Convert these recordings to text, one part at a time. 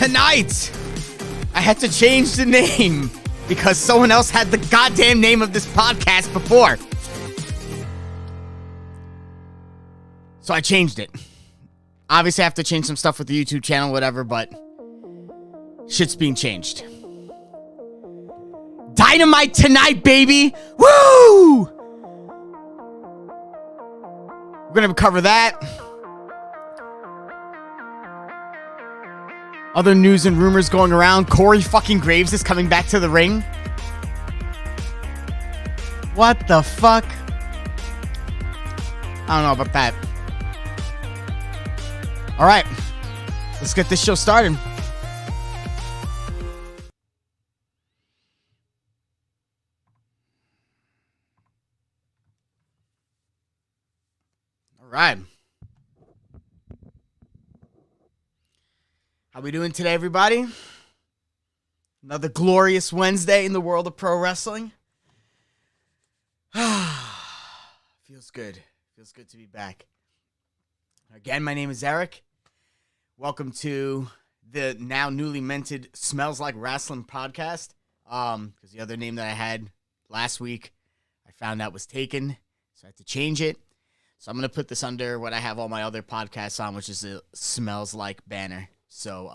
Tonight, I had to change the name because someone else had the goddamn name of this podcast before. So I changed it. Obviously, I have to change some stuff with the YouTube channel, whatever, but shit's being changed. Dynamite tonight, baby! Woo! We're gonna cover that. Other news and rumors going around. Corey fucking Graves is coming back to the ring. What the fuck? I don't know about that. All right, let's get this show started. All right. How we doing today, everybody? Another glorious Wednesday in the world of pro wrestling. Feels good. Feels good to be back. Again, my name is Eric. Welcome to the now newly minted Smells Like Wrasslin podcast. Because the other name that I had last week, I found out was taken, so I had to change it. So I'm going to put this under what I have all my other podcasts on, which is the Smells Like banner. So,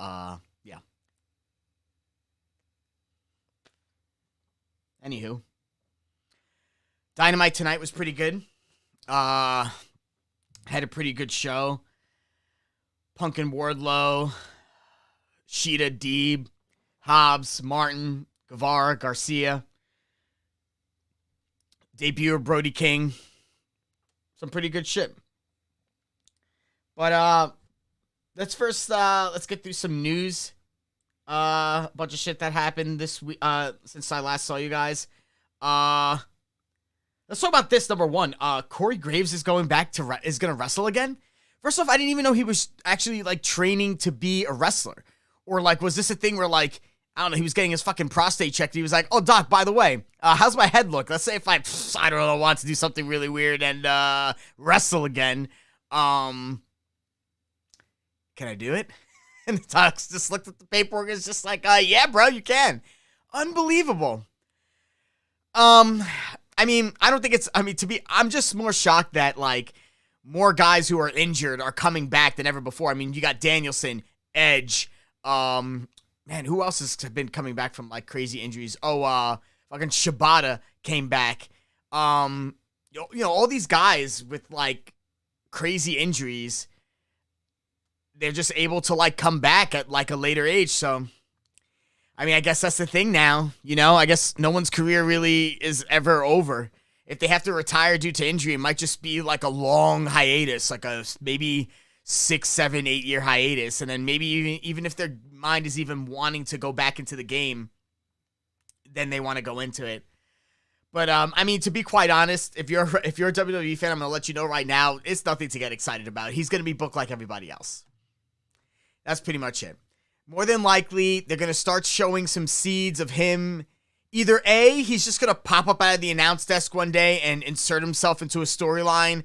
yeah. Anywho. Dynamite tonight was pretty good. Had a pretty good show. Punk and Wardlow, Sheeta, Deeb, Hobbs, Martin, Guevara, Garcia. Debut of Brody King. Some pretty good shit. But, let's get through some news. A bunch of shit that happened this week, since I last saw you guys. Let's talk about this, number one. Corey Graves is going to wrestle again. First off, I didn't even know he was actually, like, training to be a wrestler. Or, like, was this a thing where, like, I don't know, he was getting his fucking prostate checked. And he was like, oh, doc, by the way, how's my head look? Let's say if I don't know, want to do something really weird and wrestle again. Can I do it? And the docs just looked at the paperwork and is just like, yeah, bro, you can. Unbelievable. I'm just more shocked that, like, more guys who are injured are coming back than ever before. I mean, you got Danielson, Edge, man, who else has been coming back from, like, crazy injuries? Oh, fucking Shibata came back. All these guys with, like, crazy injuries, they're just able to, like, come back at, like, a later age. So, I mean, I guess that's the thing now. I guess no one's career really is ever over. If they have to retire due to injury, it might just be, like, a long hiatus, like a maybe 6, 7, 8 year hiatus. And then maybe even if their mind is even wanting to go back into the game, then they want to go into it. But, I mean, to be quite honest, if you're a WWE fan, I'm going to let you know right now, it's nothing to get excited about. He's going to be booked like everybody else. That's pretty much it. More than likely, they're going to start showing some seeds of him. Either A, he's just going to pop up out of the announce desk one day and insert himself into a storyline.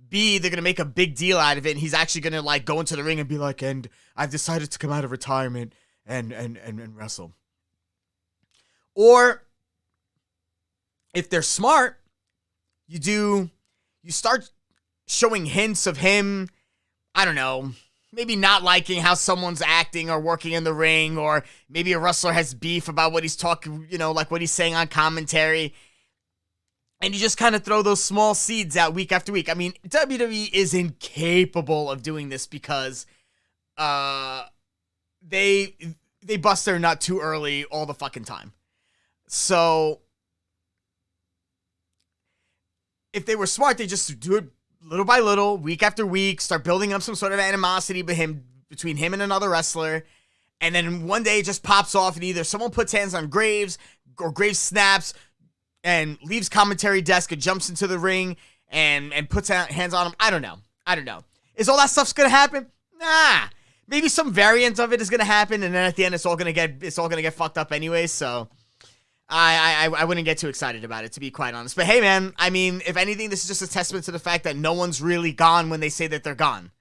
B, they're going to make a big deal out of it, and he's actually going to, like, go into the ring and be like, and I've decided to come out of retirement and wrestle. Or, if they're smart, you start showing hints of him, I don't know, maybe not liking how someone's acting or working in the ring, or maybe a wrestler has beef about what he's talking, like what he's saying on commentary. And you just kind of throw those small seeds out week after week. I mean, WWE is incapable of doing this because they bust their nut too early all the fucking time. So if they were smart, they just do it little by little, week after week, start building up some sort of animosity between him and another wrestler, and then one day it just pops off, and either someone puts hands on Graves, or Graves snaps and leaves commentary desk and jumps into the ring and puts hands on him. I don't know. Is all that stuff's gonna happen? Nah. Maybe some variant of it is gonna happen, and then at the end it's all gonna get fucked up anyway. So I wouldn't get too excited about it, to be quite honest. But hey, man, I mean, if anything, this is just a testament to the fact that no one's really gone when they say that they're gone.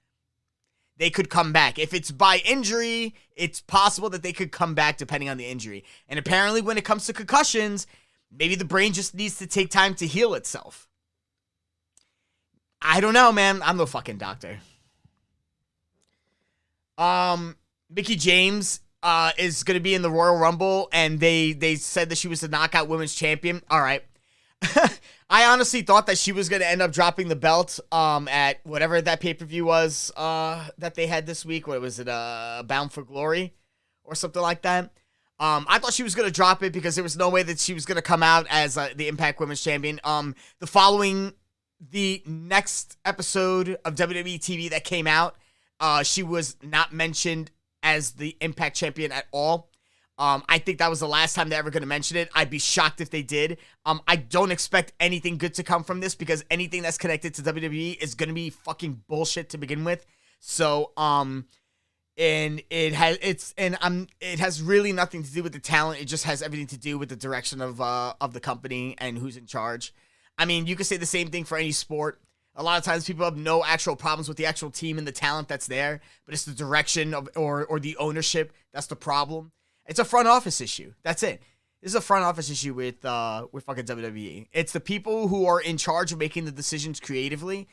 they could come back. If it's by injury, it's possible that they could come back depending on the injury. And apparently when it comes to concussions, maybe the brain just needs to take time to heal itself. I don't know, man. I'm no fucking doctor. Mickie James is going to be in the Royal Rumble, and they said that she was the Knockout Women's Champion. All right. I honestly thought that she was going to end up dropping the belt at whatever that pay-per-view was that they had this week. What was it? Bound for Glory or something like that. I thought she was going to drop it because there was no way that she was going to come out as the Impact Women's Champion. The next episode of WWE TV that came out, she was not mentioned as the Impact Champion at all. I think that was the last time they're ever going to mention it. I'd be shocked if they did. I don't expect anything good to come from this because anything that's connected to WWE is going to be fucking bullshit to begin with. So, it has really nothing to do with the talent. It just has everything to do with the direction of the company and who's in charge. I mean, you could say the same thing for any sport. A lot of times people have no actual problems with the actual team and the talent that's there, but it's the direction of or the ownership that's the problem. It's a front office issue. That's it. This is a front office issue with fucking WWE. It's the people who are in charge of making the decisions creatively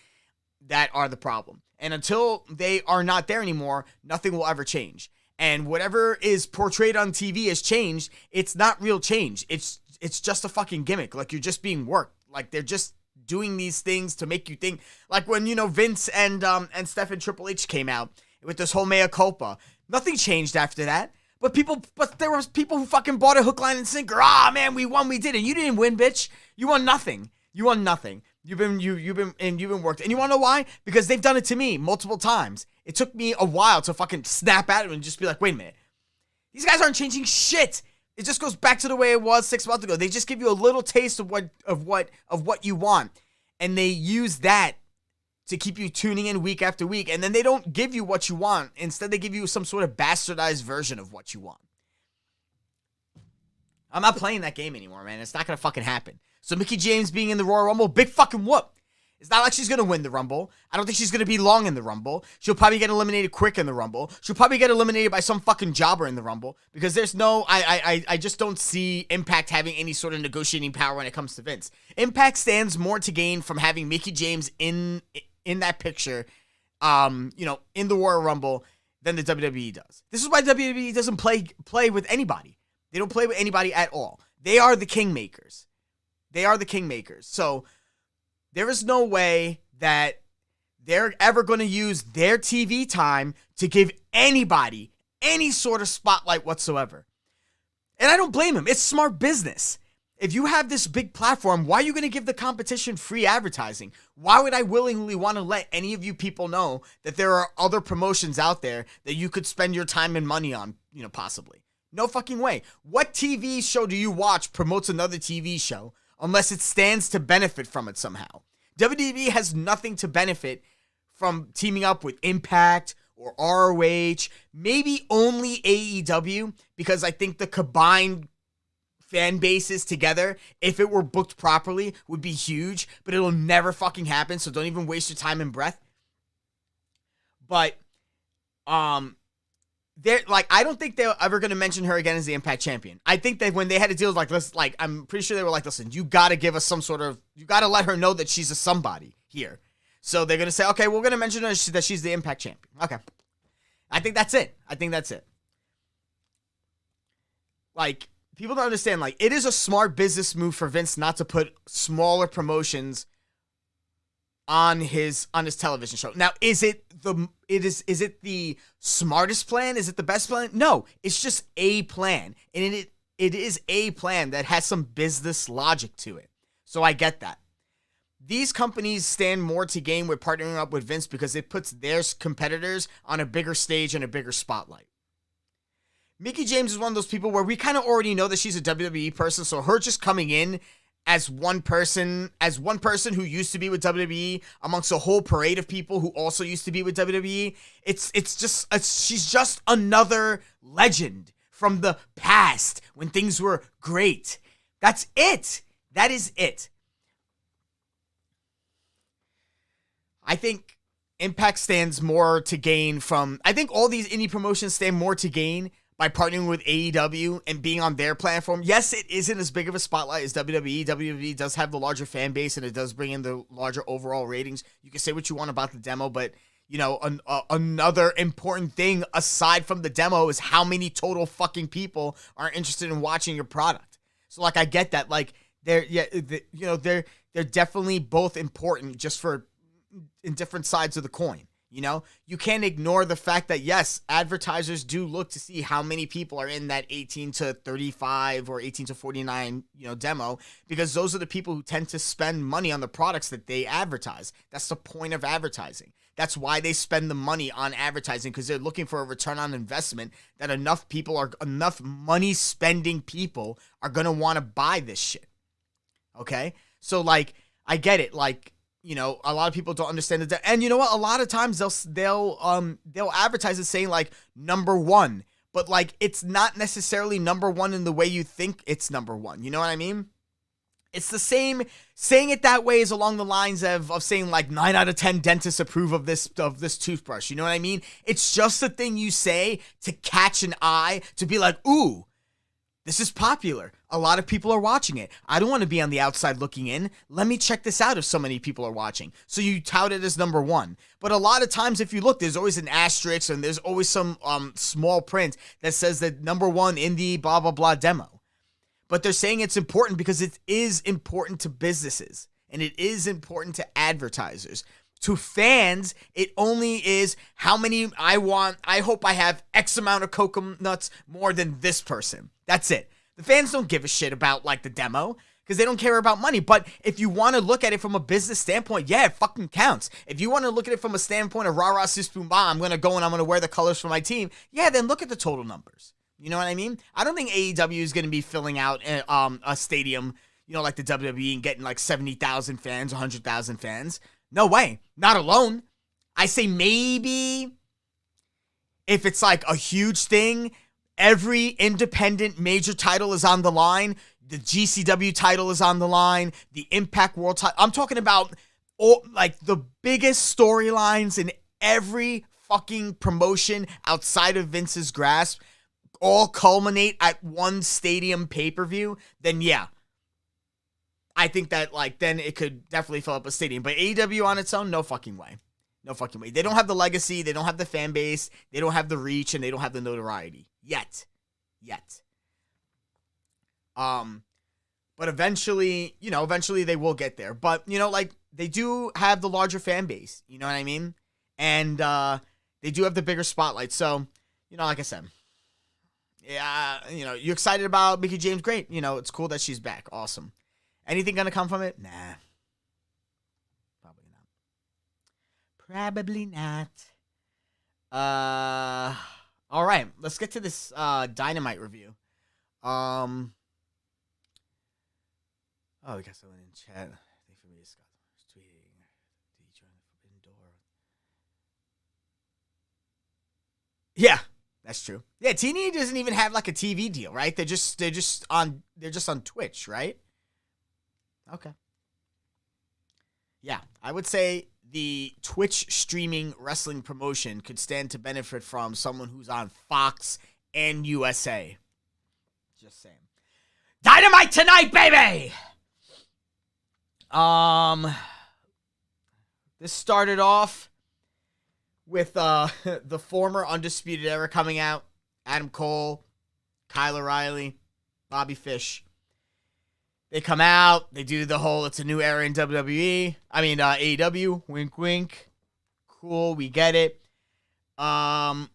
that are the problem. And until they are not there anymore, nothing will ever change. And whatever is portrayed on TV as change, it's not real change. It's just a fucking gimmick. Like you're just being worked. Like they're just doing these things to make you think. Like when, Vince and Steph and Triple H came out with this whole mea culpa. Nothing changed after that. But there was people who fucking bought a hook, line, and sinker. Ah, man, we won, we did it. You didn't win, bitch. You won nothing. You won nothing. You've been worked. And you want to know why? Because they've done it to me multiple times. It took me a while to fucking snap at it and just be like, wait a minute. These guys aren't changing shit. It just goes back to the way it was 6 months ago. They just give you a little taste of what you want. And they use that to keep you tuning in week after week. And then they don't give you what you want. Instead, they give you some sort of bastardized version of what you want. I'm not playing that game anymore, man. It's not going to fucking happen. So Mickie James being in the Royal Rumble, big fucking whoop. It's not like she's going to win the Rumble. I don't think she's going to be long in the Rumble. She'll probably get eliminated quick in the Rumble. She'll probably get eliminated by some fucking jobber in the Rumble. Because there's no... I just don't see Impact having any sort of negotiating power when it comes to Vince. Impact stands more to gain from having Mickie James in that picture, in the Royal Rumble than the WWE does. This is why WWE doesn't play with anybody. They don't play with anybody at all. They are the kingmakers. So there is no way that they're ever going to use their TV time to give anybody any sort of spotlight whatsoever. And I don't blame them. It's smart business. If you have this big platform, why are you going to give the competition free advertising? Why would I willingly want to let any of you people know that there are other promotions out there that you could spend your time and money on, possibly? No fucking way. What TV show do you watch promotes another TV show unless it stands to benefit from it somehow? WWE has nothing to benefit from teaming up with Impact or ROH, maybe only AEW, because I think the combined fan bases together, if it were booked properly, would be huge, but it'll never fucking happen, so don't even waste your time and breath. But, I don't think they're ever going to mention her again as the Impact Champion. I think that when they had to deal with, I'm pretty sure they were like, listen, you got to give us you got to let her know that she's a somebody here. So they're going to say, okay, we're going to mention her that she's the Impact Champion. Okay. I think that's it. People don't understand, it is a smart business move for Vince not to put smaller promotions on his television show. Now, is it the smartest plan? Is it the best plan? No, it's just a plan. And it is a plan that has some business logic to it. So I get that. These companies stand more to gain with partnering up with Vince because it puts their competitors on a bigger stage and a bigger spotlight. Mickie James is one of those people where we kind of already know that she's a WWE person, so her just coming in as one person who used to be with WWE amongst a whole parade of people who also used to be with WWE, she's just another legend from the past when things were great. That's it. That is it. I think Impact stands more to gain from, I think all these indie promotions stand more to gain by partnering with AEW and being on their platform. Yes, it isn't as big of a spotlight as WWE. WWE does have the larger fan base, and it does bring in the larger overall ratings. You can say what you want about the demo, but, you know, another important thing aside from the demo is how many total fucking people are interested in watching your product. So, like, I get that. Like, they're definitely both important, just for in different sides of the coin. You know, you can't ignore the fact that, yes, advertisers do look to see how many people are in that 18 to 35 or 18 to 49, you know, demo, because those are the people who tend to spend money on the products that they advertise. That's the point of advertising. That's why they spend the money on advertising, because they're looking for a return on investment, that enough money spending people are going to want to buy this shit. Okay? So, like, I get it. Like, you know, a lot of people don't understand it. And you know what? A lot of times they'll advertise it saying, like, number one. But, like, it's not necessarily number one in the way you think it's number one. You know what I mean? It's the same. Saying it that way is along the lines of saying, like, 9 out of 10 dentists approve of this toothbrush. You know what I mean? It's just a thing you say to catch an eye, to be like, ooh, this is popular. A lot of people are watching it. I don't want to be on the outside looking in. Let me check this out if so many people are watching. So you tout it as number one. But a lot of times, if you look, there's always an asterisk and there's always some small print that says that number one in the blah, blah, blah demo. But they're saying it's important because it is important to businesses and it is important to advertisers. To fans, it only is how many I want. I hope I have X amount of coconuts more than this person. That's it. The fans don't give a shit about, like, the demo because they don't care about money. But if you want to look at it from a business standpoint, yeah, it fucking counts. If you want to look at it from a standpoint of rah-rah sis boom bah, I'm going to go and I'm going to wear the colors for my team, yeah, then look at the total numbers. You know what I mean? I don't think AEW is going to be filling out a stadium, you know, like the WWE and getting like 70,000 fans, 100,000 fans. No way. Not alone. I say maybe if it's like a huge thing, every independent major title is on the line. The GCW title is on the line. The Impact World title. I'm talking about all, like, the biggest storylines in every fucking promotion outside of Vince's grasp all culminate at one stadium pay-per-view. Then yeah, I think that, like, then it could definitely fill up a stadium. But AEW on its own, no fucking way. No fucking way. They don't have the legacy. They don't have the fan base. They don't have the reach, and they don't have the notoriety. Yet. But eventually they will get there. But, you know, like, they do have the larger fan base. You know what I mean? And they do have the bigger spotlight. So, you know, like I said, yeah, you know, you excited about Mickie James? Great. You know, it's cool that she's back. Awesome. Anything gonna come from it? Nah. Probably not. All right, let's get to this Dynamite review. Oh, we got someone in chat. I think for me, Scott was tweeting. Did he join the Forbidden Door? Yeah, that's true. Yeah, TNA doesn't even have like a TV deal, right? They're just on Twitch, right? Okay. Yeah, I would say the Twitch streaming wrestling promotion could stand to benefit from someone who's on Fox and USA. Just saying. Dynamite tonight, baby! This started off with the former Undisputed Era coming out. Adam Cole, Kyle O'Reilly, Bobby Fish. They come out, they do the whole, it's a new era in WWE. I mean, AEW, wink, wink. Cool, we get it. The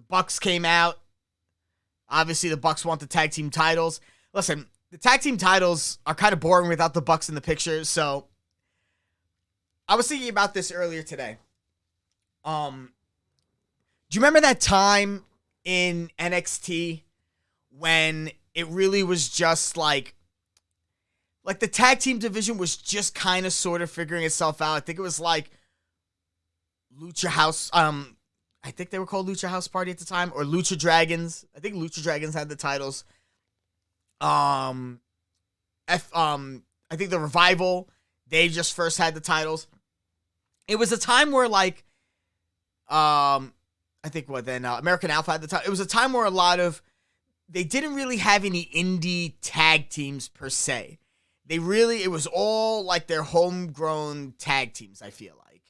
Bucks came out. Obviously, the Bucks want the tag team titles. Listen, the tag team titles are kind of boring without the Bucks in the picture, so I was thinking about this earlier today. Do you remember that time in NXT when it really was just like the tag team division was just kind of sort of figuring itself out? I think it was like Lucha House. I think they were called Lucha House Party at the time, or Lucha Dragons. I think Lucha Dragons had the titles. I think the Revival, they just first had the titles. It was a time where, like, I think American Alpha had the title. It was a time where they didn't really have any indie tag teams per se. It was all like their homegrown tag teams, I feel like.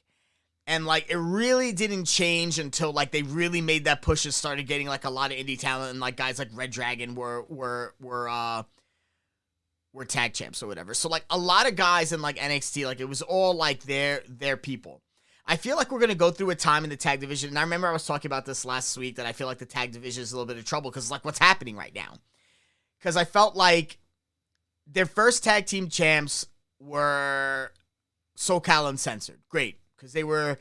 And like it really didn't change until like they really made that push and started getting like a lot of indie talent, and like guys like Red Dragon were tag champs or whatever. So like a lot of guys in like NXT, like it was all like their people. I feel like we're going to go through a time in the tag division, and I remember I was talking about this last week, that I feel like the tag division is a little bit of trouble because, like, what's happening right now? Because I felt like their first tag team champs were SoCal Uncensored. Great, because they were,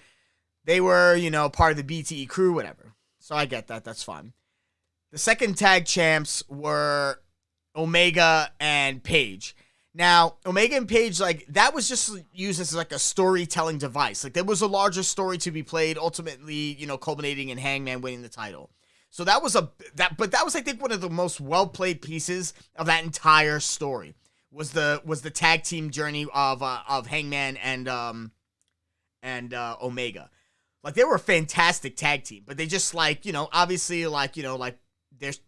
you know, part of the BTE crew, whatever. So I get that. That's fine. The second tag champs were Omega and Page. Now, Omega and Page, like, that was just used as, like, a storytelling device. Like, there was a larger story to be played, ultimately, you know, culminating in Hangman winning the title. So that was, I think, one of the most well-played pieces of that entire story, was the tag team journey of Hangman and Omega. Like, they were a fantastic tag team, but they just, like, you know, obviously, like, you know, like, there's...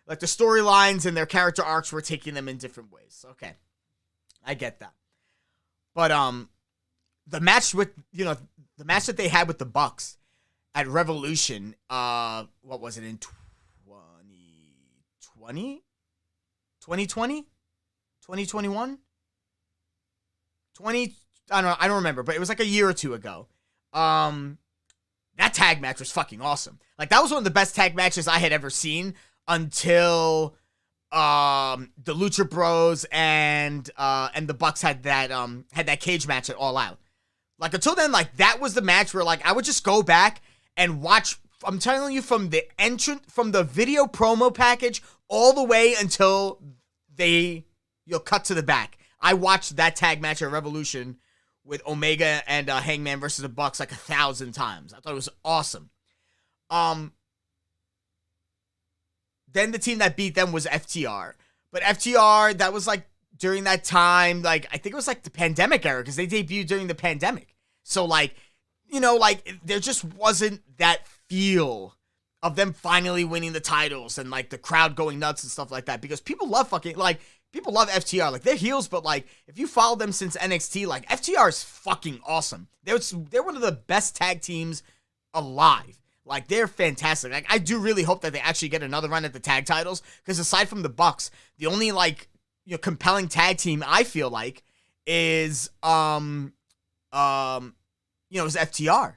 Like, the storylines and their character arcs were taking them in different ways. Okay. I get that. But, the match that they had with the Bucks at Revolution, what was it, in 2020? 2020? 2021? I don't remember, but it was like a year or two ago. That tag match was fucking awesome. Like, that was one of the best tag matches I had ever seen, until the Lucha Bros and the Bucks had that cage match at All Out. Like, until then, like, that was the match where, like, I would just go back and watch. I'm telling you, from the video promo package all the way until you'll cut to the back. I watched that tag match at Revolution with Omega and Hangman versus the Bucks like 1,000 times. I thought it was awesome. Then the team that beat them was FTR. But FTR, that was like during that time, like I think it was like the pandemic era, because they debuted during the pandemic. So like, you know, like there just wasn't that feel of them finally winning the titles and like the crowd going nuts and stuff like that, because people love FTR. Like, they're heels, but like if you follow them since NXT, like FTR is fucking awesome. They're one of the best tag teams alive. Like, they're fantastic. Like, I do really hope that they actually get another run at the tag titles, because aside from the Bucks, the only, like, you know, compelling tag team I feel like is, is FTR.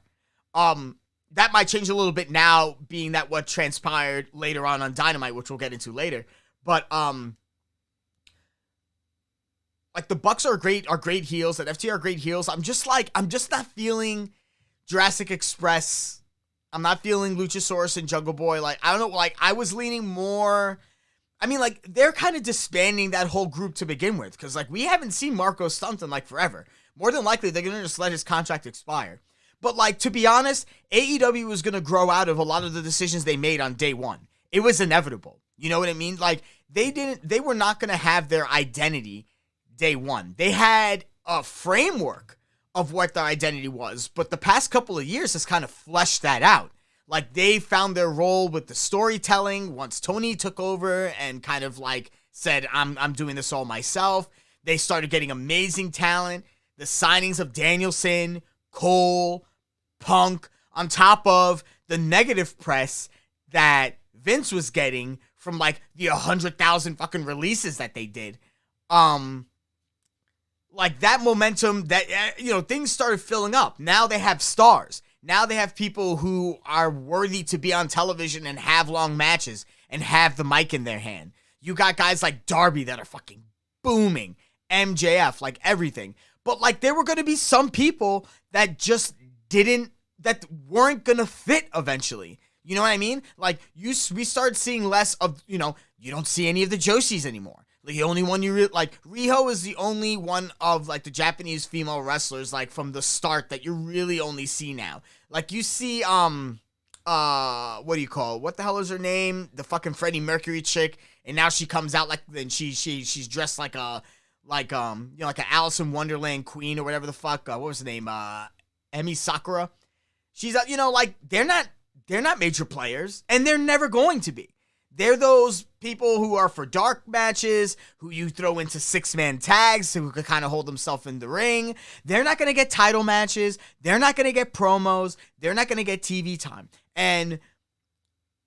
That might change a little bit now, being that what transpired later on Dynamite, which we'll get into later. But, like, the Bucks are great heels, and FTR are great heels. I'm just not feeling Jurassic Express. I'm not feeling Luchasaurus and Jungle Boy. Like, I don't know, like, I was leaning more... I mean, like, they're kind of disbanding that whole group to begin with, because, like, we haven't seen Marco Stunt in, like, forever. More than likely, they're going to just let his contract expire. But, like, to be honest, AEW was going to grow out of a lot of the decisions they made on day one. It was inevitable. You know what I mean? Like, they were not going to have their identity day one. They had a framework of what their identity was, but the past couple of years has kind of fleshed that out. Like, they found their role with the storytelling once Tony took over and kind of like said, I'm doing this all myself. They started getting amazing talent. The signings of Danielson, Cole, Punk, on top of the negative press that Vince was getting from like the 100,000 fucking releases that they did. Like, that momentum, that, you know, things started filling up. Now they have stars. Now they have people who are worthy to be on television and have long matches and have the mic in their hand. You got guys like Darby that are fucking booming. MJF, like everything. But, like, there were going to be some people that just that weren't going to fit eventually. You know what I mean? Like, we started seeing less of, you know, you don't see any of the Joshis anymore. The only one Riho is the only one of, like, the Japanese female wrestlers, like, from the start that you really only see now. Like, you see, what the hell is her name? The fucking Freddie Mercury chick, and now she comes out, like, and she's dressed like a like like an Alice in Wonderland queen or whatever the fuck. What was the name? Emi Sakura. She's like they're not major players, and they're never going to be. They're those people who are for dark matches, who you throw into 6-man tags, who can kind of hold themselves in the ring. They're not going to get title matches. They're not going to get promos. They're not going to get TV time. And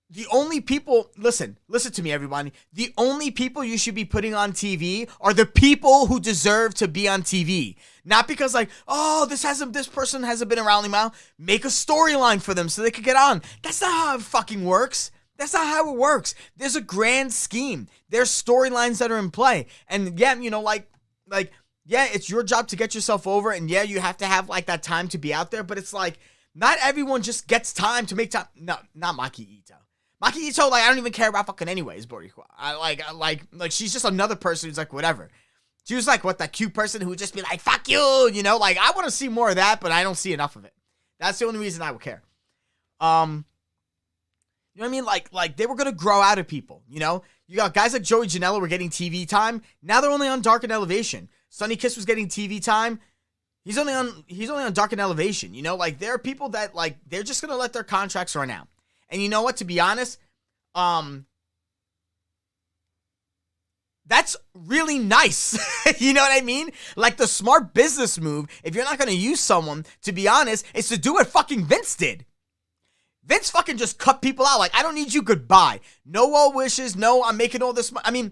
the only people, listen to me, everybody. The only people you should be putting on TV are the people who deserve to be on TV. Not because this person hasn't been around in a while. Make a storyline for them so they could get on. That's not how it fucking works. That's not how it works. There's a grand scheme. There's storylines that are in play. And yeah, it's your job to get yourself over. And yeah, you have to have like that time to be out there. But it's like, not everyone just gets time to make time. No, not Maki Ito. Maki Ito, I don't even care about fucking anyways, Boricua. I she's just another person who's like, whatever. She was like, that cute person who would just be like, fuck you, I want to see more of that, but I don't see enough of it. That's the only reason I would care. You know what I mean? Like they were going to grow out of people, You got guys like Joey Janela were getting TV time. Now they're only on Dark and Elevation. Sonny Kiss was getting TV time. He's only on Dark and Elevation, there are people that, they're just going to let their contracts run out. And you know what? To be honest, that's really nice. You know what I mean? Like, the smart business move, if you're not going to use someone, to be honest, is to do what fucking Vince did. Vince fucking just cut people out. I don't need you, goodbye. No well wishes. No, I'm making all this money.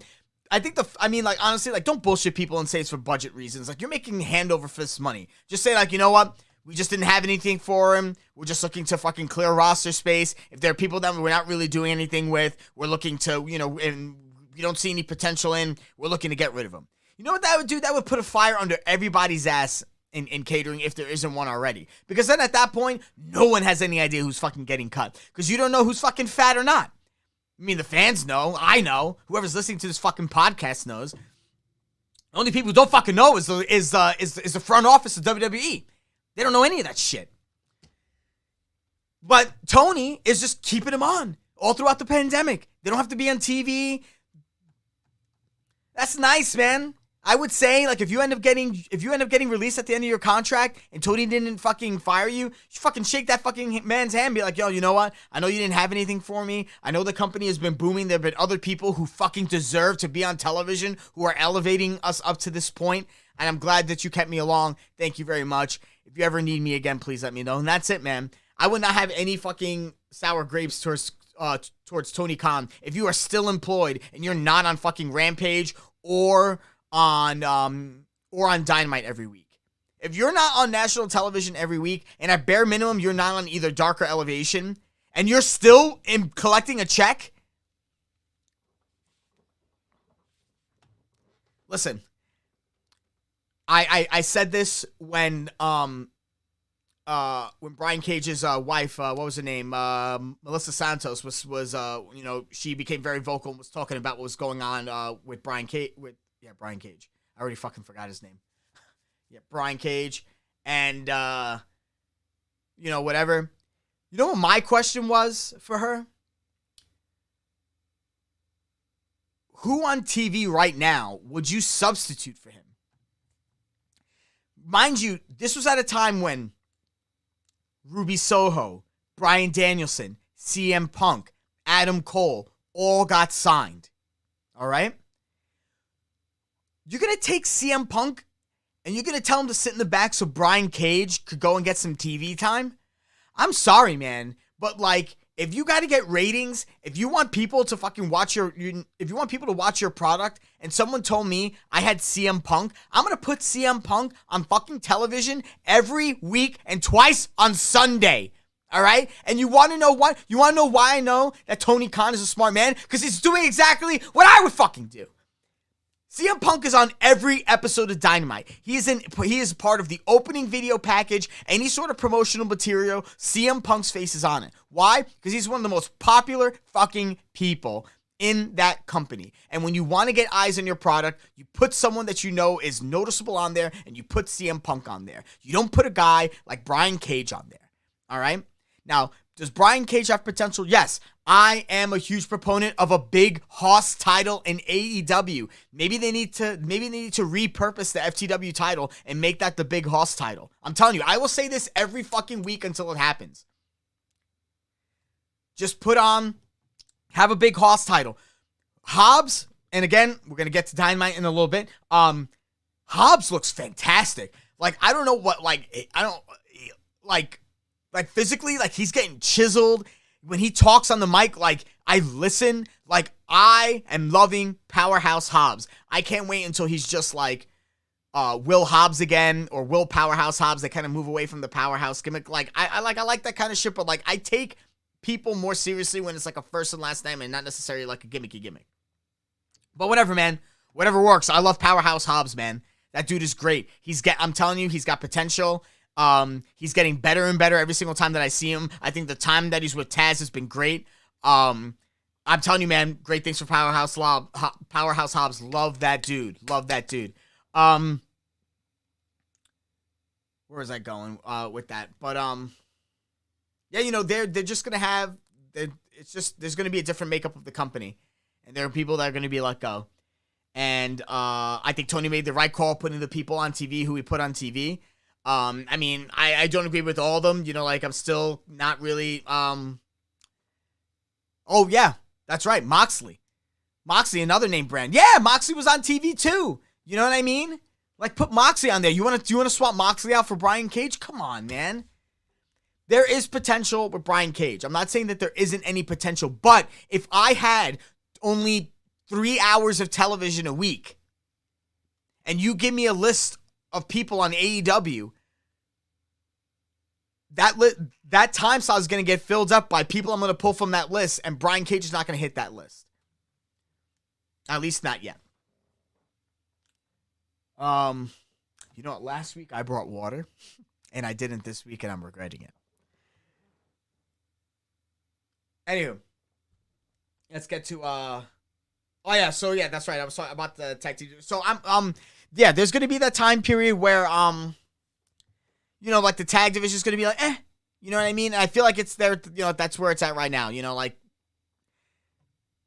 Honestly, don't bullshit people and say it's for budget reasons. You're making handover for this money. Just say, you know what? We just didn't have anything for him. We're just looking to fucking clear roster space. If there are people that we're not really doing anything with, we're looking to, and we don't see any potential in, we're looking to get rid of them. You know what that would do? That would put a fire under everybody's ass in catering if there isn't one already. Because then at that point, no one has any idea who's fucking getting cut. Because you don't know who's fucking fat or not. I mean, the fans know. I know. Whoever's listening to this fucking podcast knows. The only people who don't fucking know is the front office of WWE. They don't know any of that shit. But Tony is just keeping them on all throughout the pandemic. They don't have to be on TV. That's nice, man. I would say, if you end up getting released at the end of your contract and Tony didn't fucking fire you, you fucking shake that fucking man's hand and be like, yo, you know what? I know you didn't have anything for me. I know the company has been booming. There have been other people who fucking deserve to be on television who are elevating us up to this point. And I'm glad that you kept me along. Thank you very much. If you ever need me again, please let me know. And that's it, man. I would not have any fucking sour grapes towards Tony Khan if you are still employed and you're not on fucking Rampage or on Dynamite every week. If you're not on national television every week, and at bare minimum you're not on either Dark or Elevation, and you're still collecting a check, listen. I said this when Brian Cage's wife, what was her name, Melissa Santos was she became very vocal and was talking about what was going on with Brian Cage. Brian Cage. I already fucking forgot his name. Brian Cage. And, whatever. You know what my question was for her? Who on TV right now would you substitute for him? Mind you, this was at a time when Ruby Soho, Bryan Danielson, CM Punk, Adam Cole all got signed. All right? You're going to take CM Punk and you're going to tell him to sit in the back so Brian Cage could go and get some TV time? I'm sorry, man. But, if you got to get ratings, if you want people to fucking watch if you want people to watch your product, and someone told me I had CM Punk, I'm going to put CM Punk on fucking television every week and twice on Sunday. All right? And you want to know what? You want to know why I know that Tony Khan is a smart man? Because he's doing exactly what I would fucking do. CM Punk is on every episode of Dynamite. He is part of the opening video package. Any sort of promotional material, CM Punk's face is on it. Why? Because he's one of the most popular fucking people in that company. And when you want to get eyes on your product, you put someone that you know is noticeable on there, and you put CM Punk on there. You don't put a guy like Brian Cage on there. All right? Now, Does Brian Cage have potential? Yes. I am a huge proponent of a big Hoss title in AEW. Maybe they need to repurpose the FTW title and make that the big Hoss title. I'm telling you, I will say this every fucking week until it happens. Just have a big Hoss title. Hobbs, and again, we're gonna get to Dynamite in a little bit. Hobbs looks fantastic. Like, I don't know what, physically, like, he's getting chiseled. When he talks on the mic, like, I listen. Like, I am loving Powerhouse Hobbs. I can't wait until he's just like Will Hobbs again, or Will Powerhouse Hobbs. They kind of move away from the Powerhouse gimmick. Like, I like that kind of shit, but like, I take people more seriously when it's like a first and last name and not necessarily like a gimmicky gimmick. But whatever, man. Whatever works. I love Powerhouse Hobbs, man. That dude is great. I'm telling you, he's got potential. He's getting better and better every single time that I see him. I think the time that he's with Taz has been great. I'm telling you, man, great things for Powerhouse Hobbs. Love that dude. Where was I going with that? But yeah, you know, they're just gonna have there's gonna be a different makeup of the company, and there are people that are gonna be let go. And I think Tony made the right call putting the people on TV who he put on TV. I mean, I don't agree with all of them. You know, like, I'm still not really, oh, yeah, that's right, Moxley, another name brand. Yeah, Moxley was on TV too. You know what I mean? Like, put Moxley on there. You want to swap Moxley out for Brian Cage? Come on, man. There is potential with Brian Cage. I'm not saying that there isn't any potential, but if I had only 3 hours of television a week, and you give me a list of people on AEW, that time slot is going to get filled up by people I'm going to pull from that list, and Brian Cage is not going to hit that list. At least not yet. You know what? Last week I brought water, and I didn't this week, and I'm regretting it. Anywho, let's get to oh yeah, so yeah, that's right. I was talking about the tag team. So yeah, there's gonna be that time period where you know, like, the tag division is gonna be like, you know what I mean? And I feel like it's there, you know, that's where it's at right now. You know, like,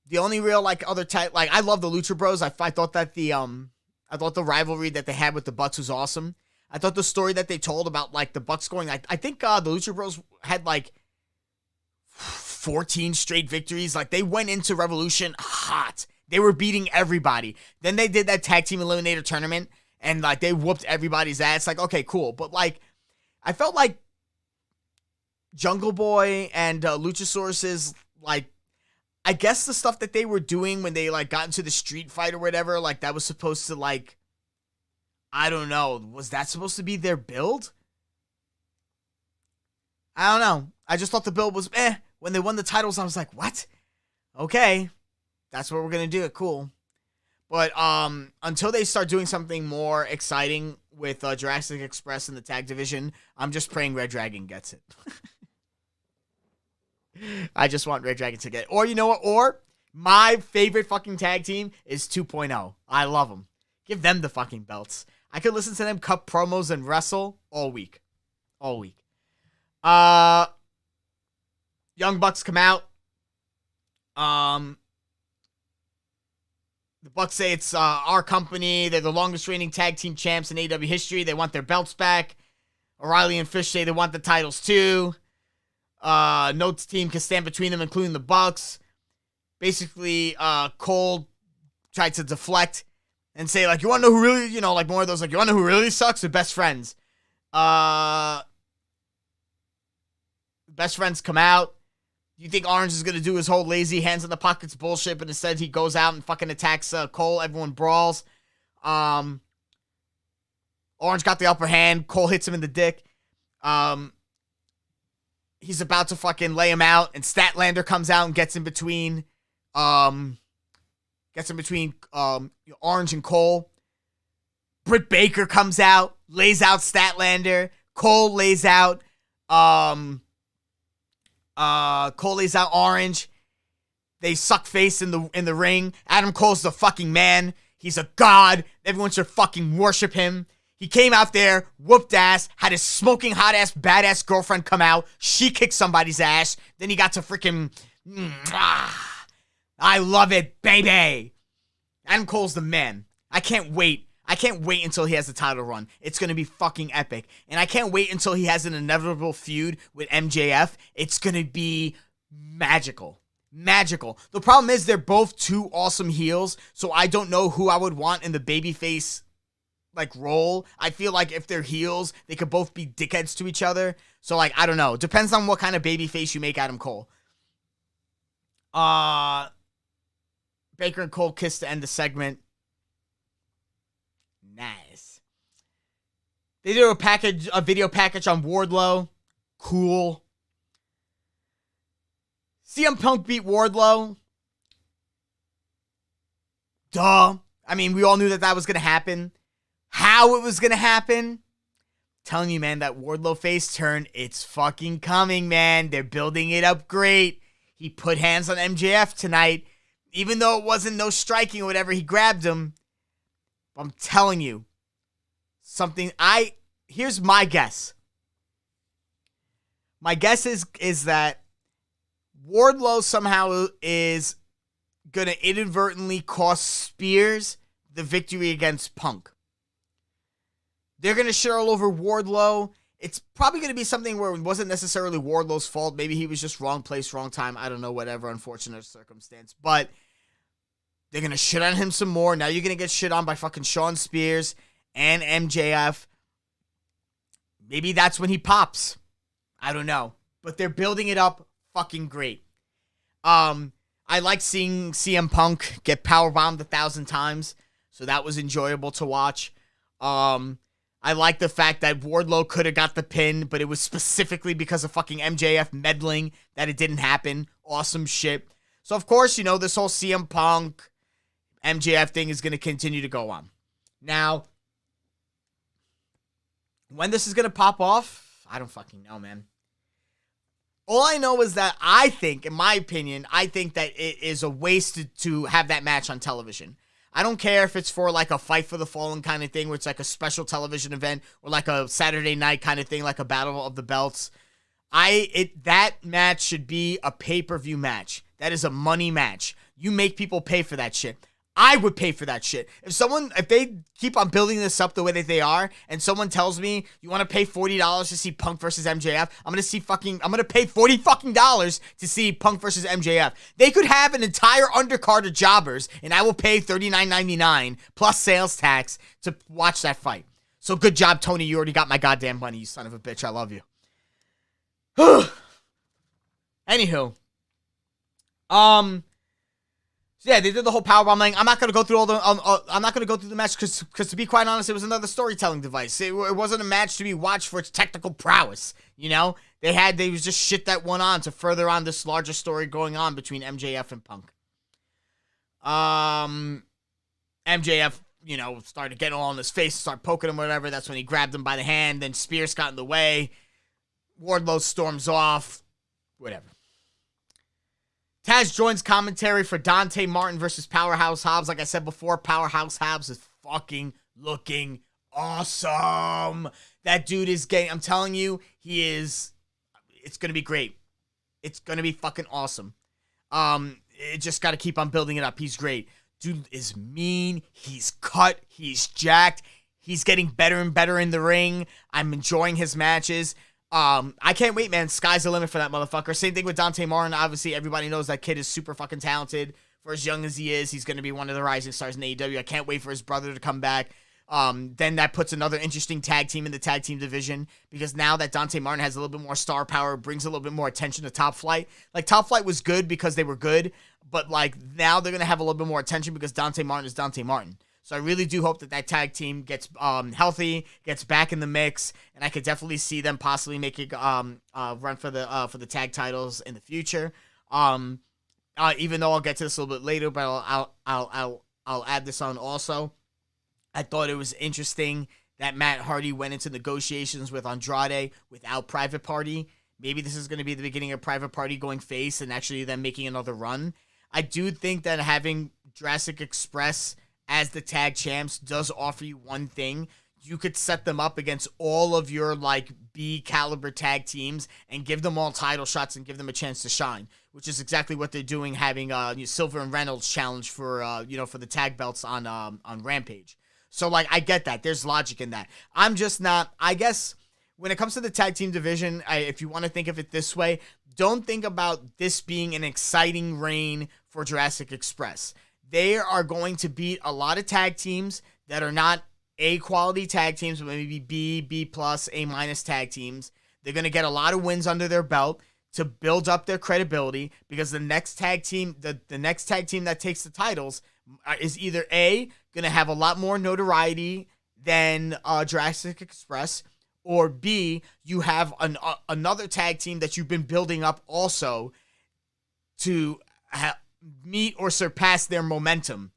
the only real, like, other tag, like, I love the Lucha Bros. I thought that I thought the rivalry that they had with the Bucks was awesome. I thought the story that they told about, like, the Bucks going, I think the Lucha Bros had like 14 straight victories. Like, they went into Revolution hot. They were beating everybody. Then they did that tag team eliminator tournament, and, like, they whooped everybody's ass. Like, okay, cool. But, like, I felt like Jungle Boy and Luchasaurus's, like, I guess the stuff that they were doing when they, like, got into the street fight or whatever, like, that was supposed to, like, I don't know. Was that supposed to be their build? I don't know. I just thought the build was When they won the titles, I was like, what? Okay. That's what we're going to do. Cool. But until they start doing something more exciting with Jurassic Express in the tag division, I'm just praying Red Dragon gets it. I just want Red Dragon to get it. Or, you know what? Or my favorite fucking tag team is 2.0. I love them. Give them the fucking belts. I could listen to them cut promos and wrestle all week. All week. Young Bucks come out. The Bucks say it's our company. They're the longest reigning tag team champs in AEW history. They want their belts back. O'Reilly and Fish say they want the titles too. No team can stand between them, including the Bucks. Basically, Cole tried to deflect and say, like, you want to know who really, you know, like, more of those, like, you want to know who really sucks? They're best friends. Best friends come out. You think Orange is going to do his whole lazy hands in the pockets bullshit, but instead he goes out and fucking attacks Cole. Everyone brawls. Orange got the upper hand. Cole hits him in the dick. He's about to fucking lay him out, and Statlander comes out and gets in between Orange and Cole. Britt Baker comes out, lays out Statlander. Cole lays out Orange. They suck face in the ring. Adam Cole's the fucking man. He's a god. Everyone should fucking worship him. He came out there, whooped ass, had his smoking hot ass, badass girlfriend come out. She kicked somebody's ass. Then he got to freaking... I love it, baby. Adam Cole's the man. I can't wait. I can't wait until he has the title run. It's going to be fucking epic. And I can't wait until he has an inevitable feud with MJF. It's going to be magical. Magical. The problem is they're both two awesome heels, so I don't know who I would want in the babyface role. I feel like if they're heels, they could both be dickheads to each other. So I don't know. Depends on what kind of babyface you make Adam Cole. Baker and Cole kiss to end the segment. Nice. They do a video package on Wardlow. Cool. CM Punk beat Wardlow. Duh. I mean, we all knew that was going to happen. How it was going to happen? Telling you, man, that Wardlow face turn, it's fucking coming, man. They're building it up great. He put hands on MJF tonight. Even though it wasn't no striking or whatever, he grabbed him. I'm telling you. Here's my guess. My guess is that Wardlow somehow is going to inadvertently cost Spears the victory against Punk. They're going to shit all over Wardlow. It's probably going to be something where it wasn't necessarily Wardlow's fault. Maybe he was just wrong place, wrong time. I don't know, whatever, unfortunate circumstance. But they're going to shit on him some more. Now you're going to get shit on by fucking Shawn Spears and MJF. Maybe that's when he pops. I don't know. But they're building it up fucking great. I like seeing CM Punk get powerbombed 1,000 times. So that was enjoyable to watch. I like the fact that Wardlow could have got the pin, but it was specifically because of fucking MJF meddling that it didn't happen. Awesome shit. So, of course, this whole CM Punk, MJF thing is going to continue to go on. Now, when this is going to pop off, I don't fucking know, man. All I know is that I think, in my opinion, I think that it is a waste to have that match on television. I don't care if it's for a Fight for the Fallen kind of thing, where it's a special television event, or a Saturday night kind of thing, like a Battle of the Belts. That match should be a pay-per-view match. That is a money match. You make people pay for that shit. I would pay for that shit. If they keep on building this up the way that they are, and someone tells me you want to pay $40 to see Punk versus MJF, I'm gonna pay $40 fucking dollars to see Punk versus MJF. They could have an entire undercard of jobbers, and I will pay $39.99 plus sales tax to watch that fight. So good job, Tony. You already got my goddamn money, you son of a bitch. I love you. Anywho, yeah, they did the whole powerbomb thing. I'm not gonna go through I'm not gonna go through the match because to be quite honest, it was another storytelling device. It wasn't a match to be watched for its technical prowess. They was just shit that went on to further on this larger story going on between MJF and Punk. MJF, started getting all in his face, started poking him, whatever. That's when he grabbed him by the hand. Then Spears got in the way. Wardlow storms off. Whatever. Taz joins commentary for Dante Martin versus Powerhouse Hobbs. Like I said before, Powerhouse Hobbs is fucking looking awesome. That dude is I'm telling you, it's going to be great. It's going to be fucking awesome. It just got to keep on building it up. He's great. Dude is mean. He's cut. He's jacked. He's getting better and better in the ring. I'm enjoying his matches. I can't wait, man. Sky's the limit for that motherfucker. Same thing with Dante Martin. Obviously, everybody knows that kid is super fucking talented. For as young as he is, he's going to be one of the rising stars in AEW. I can't wait for his brother to come back. Then that puts another interesting tag team in the tag team division, because now that Dante Martin has a little bit more star power, brings a little bit more attention to Top Flight. Top Flight was good because they were good, but now they're going to have a little bit more attention because Dante Martin is Dante Martin. So I really do hope that tag team gets healthy, gets back in the mix, and I could definitely see them possibly making run for the tag titles in the future. Even though I'll get to this a little bit later, but I'll add this on also. I thought it was interesting that Matt Hardy went into negotiations with Andrade without Private Party. Maybe this is going to be the beginning of Private Party going face and actually them making another run. I do think that having Jurassic Express as the tag champs does offer you one thing. you could set them up against all of your like B caliber tag teams and give them all title shots and give them a chance to shine, which is exactly what they're doing, having Silver and Reynolds challenge for for the tag belts on Rampage. So like I get that, there's logic in that. I'm just not. I guess when it comes to the tag team division, if you want to think of it this way, don't think about this being an exciting reign for Jurassic Express. They are going to beat a lot of tag teams that are not A quality tag teams, but maybe B plus, A minus tag teams. They're going to get a lot of wins under their belt to build up their credibility, because the next tag team, the next tag team that takes the titles is either A, going to have a lot more notoriety than Jurassic Express, or B, you have another tag team that you've been building up also to meet or surpass their momentum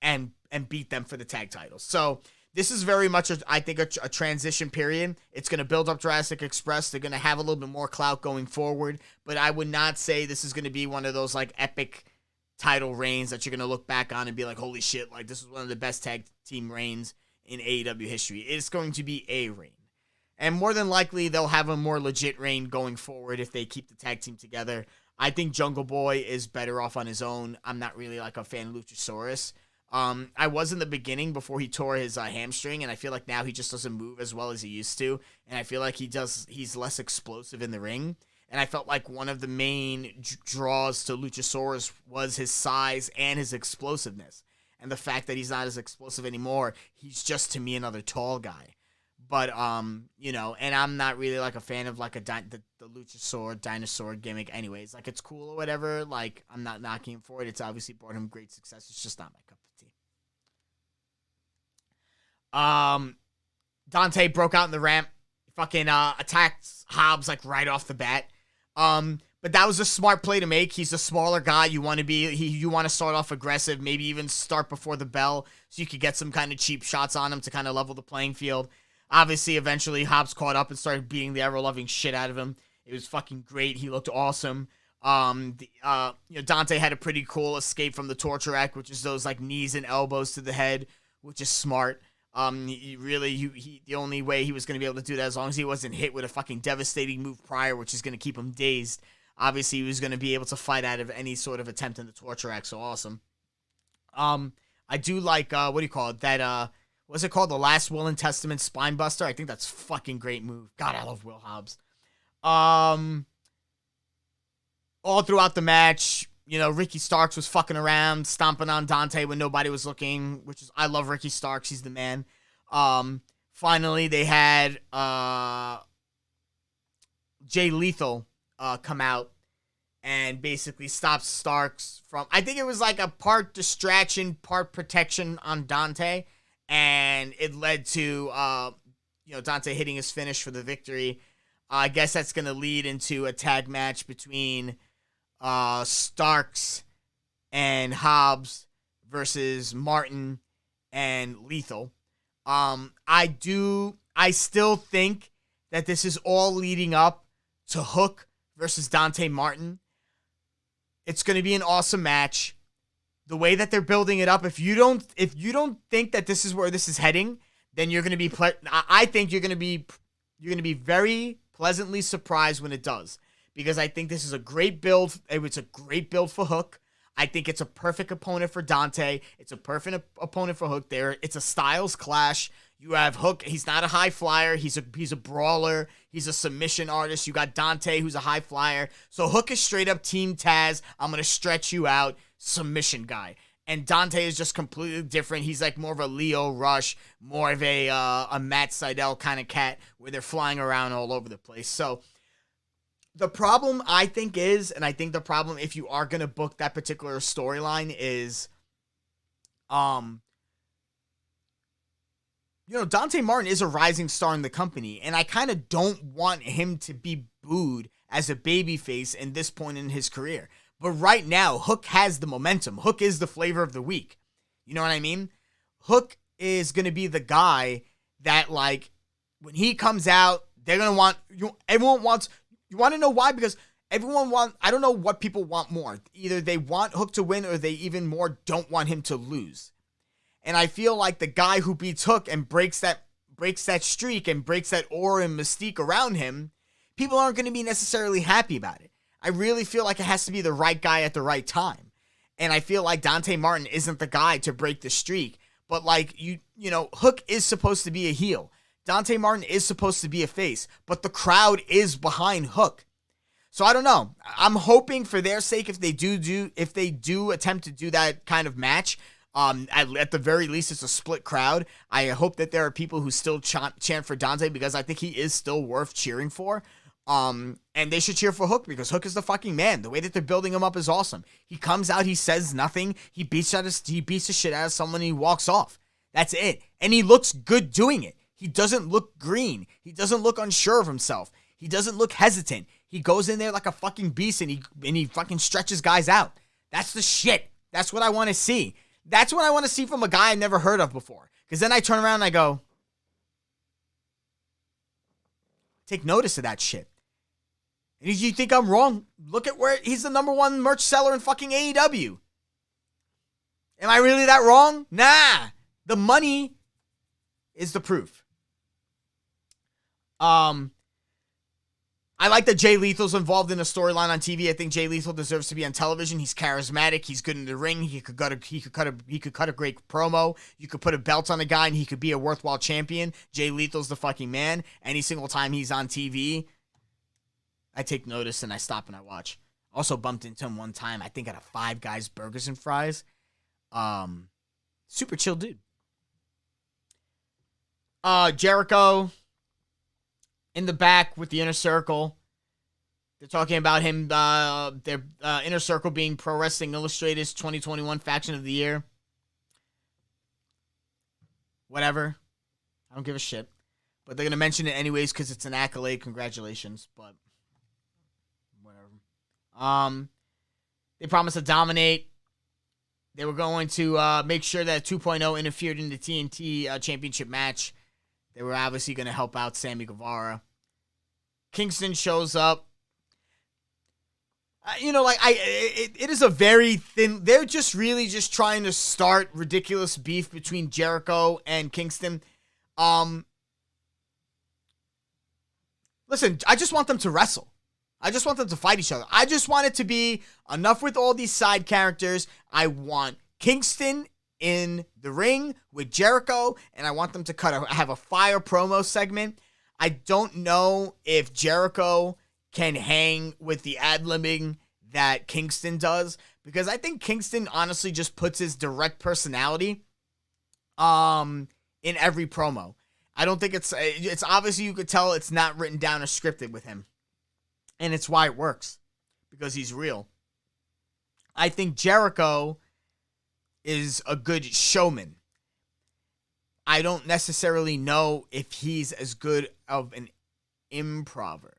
and beat them for the tag titles. So this is very much, I think, a transition period. It's going to build up Jurassic Express. They're going to have a little bit more clout going forward, but I would not say this is going to be one of those like epic title reigns that you're going to look back on and be like, holy shit, like this is one of the best tag team reigns in AEW history. It's going to be a reign. And more than likely, they'll have a more legit reign going forward if they keep the tag team together. I think Jungle Boy is better off on his own. I'm not really like a fan of Luchasaurus. I was in the beginning before he tore his hamstring, and I feel like now he just doesn't move as well as he used to, and I feel like he's less explosive in the ring, and I felt like one of the main draws to Luchasaurus was his size and his explosiveness, and the fact that he's not as explosive anymore, he's just, to me, another tall guy. But, and I'm not really, like, a fan of, like, the Luchasaur dinosaur gimmick anyways. Like, it's cool or whatever. Like, I'm not knocking him for it. It's obviously brought him great success. It's just not my cup of tea. Dante broke out in the ramp. Fucking attacked Hobbs, like, right off the bat. But that was a smart play to make. He's a smaller guy. You want to start off aggressive, maybe even start before the bell so you could get some kind of cheap shots on him to kind of level the playing field. Obviously, eventually, Hobbs caught up and started beating the ever-loving shit out of him. It was fucking great. He looked awesome. Dante had a pretty cool escape from the torture rack, which is those like knees and elbows to the head, which is smart. The only way he was going to be able to do that, as long as he wasn't hit with a fucking devastating move prior, which is going to keep him dazed. Obviously, he was going to be able to fight out of any sort of attempt in the torture rack. So awesome. I do like what do you call it? That what's it called? The Last Will and Testament Spine Buster. I think that's a fucking great move. God, I love Will Hobbs. All throughout the match, Ricky Starks was fucking around, stomping on Dante when nobody was looking, I love Ricky Starks. He's the man. Finally, they had Jay Lethal come out and basically stop Starks from, I think it was like a part distraction, part protection on Dante, and it led to Dante hitting his finish for the victory. I guess that's going to lead into a tag match between Starks and Hobbs versus Martin and Lethal. I still think that this is all leading up to Hook versus Dante Martin. It's going to be an awesome match. The way that they're building it up, if you don't think that this is where this is heading, then you're going to be I think you're going to be very pleasantly surprised when it does, because I think this is a great build. It's a great build for Hook. I think it's a perfect opponent for Dante. It's a perfect opponent for Hook there. It's a styles clash. You have Hook. He's not a high flyer. He's a brawler. He's a submission artist. You got Dante, who's a high flyer. So Hook is straight up Team Taz. I'm going to stretch you out submission guy. And Dante is just completely different. He's like more of a Leo Rush, more of a Matt Sydal kind of cat where they're flying around all over the place. So the problem, I think, is, and I think the problem if you are going to book that particular storyline is, Dante Martin is a rising star in the company, and I kind of don't want him to be booed as a babyface in this point in his career. But right now, Hook has the momentum. Hook is the flavor of the week. You know what I mean? Hook is going to be the guy that, like, when he comes out, they're going to want, everyone wants, you want to know why? Because I don't know what people want more. Either they want Hook to win or they even more don't want him to lose. And I feel like the guy who beats Hook and breaks that streak and breaks that aura and mystique around him, people aren't going to be necessarily happy about it. I really feel like it has to be the right guy at the right time. And I feel like Dante Martin isn't the guy to break the streak. But like, you know, Hook is supposed to be a heel. Dante Martin is supposed to be a face. But the crowd is behind Hook. So I don't know. I'm hoping for their sake, if they do attempt to do that kind of match, at the very least, it's a split crowd. I hope that there are people who still chant for Dante, because I think he is still worth cheering for. And they should cheer for Hook, because Hook is the fucking man. The way that they're building him up is awesome. He comes out, he says nothing, he beats the shit out of someone, and he walks off. That's it. And he looks good doing it. He doesn't look green. He doesn't look unsure of himself. He doesn't look hesitant. He goes in there like a fucking beast, and he fucking stretches guys out. That's the shit. That's what I want to see. That's what I want to see from a guy I've never heard of before. Because then I turn around and I go, take notice of that shit. And if you think I'm wrong, look at where he's the #1 merch seller in fucking AEW. Am I really that wrong? Nah. The money is the proof. I like that Jay Lethal's involved in a storyline on TV. I think Jay Lethal deserves to be on television. He's charismatic. He's good in the ring. He could cut a great promo. You could put a belt on a guy and he could be a worthwhile champion. Jay Lethal's the fucking man. Any single time he's on TV, I take notice and I stop and I watch. Also bumped into him one time, I think at a Five Guys Burgers and Fries. Super chill dude. Jericho in the back with the Inner Circle. They're talking about him, their Inner Circle being Pro Wrestling Illustrated's 2021 Faction of the Year. Whatever. I don't give a shit. But they're going to mention it anyways because it's an accolade. Congratulations. But whatever. They promised to dominate. They were going to make sure that 2.0 interfered in the TNT Championship match. They were obviously going to help out Sami Guevara. Kingston shows up. It is a very thin. They're just really just trying to start ridiculous beef between Jericho and Kingston. Listen, I just want them to wrestle. I just want them to fight each other. I just want it to be enough with all these side characters. I want Kingston in the ring with Jericho, and I want them to have a fire promo segment. I don't know if Jericho can hang with the ad-libbing that Kingston does, because I think Kingston honestly just puts his direct personality in every promo. I don't think it's obviously, you could tell it's not written down or scripted with him, and it's why it works, because he's real. I think Jericho is a good showman. I don't necessarily know if he's as good of an improver.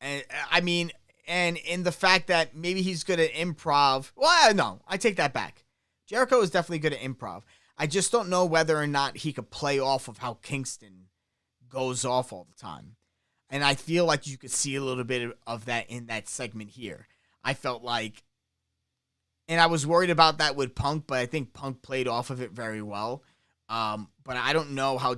And I mean, and in the fact that maybe he's good at improv. Well, no, I take that back. Jericho is definitely good at improv. I just don't know whether or not he could play off of how Kingston goes off all the time. And I feel like you could see a little bit of that in that segment here. I felt like, and I was worried about that with Punk, but I think Punk played off of it very well. But I don't know how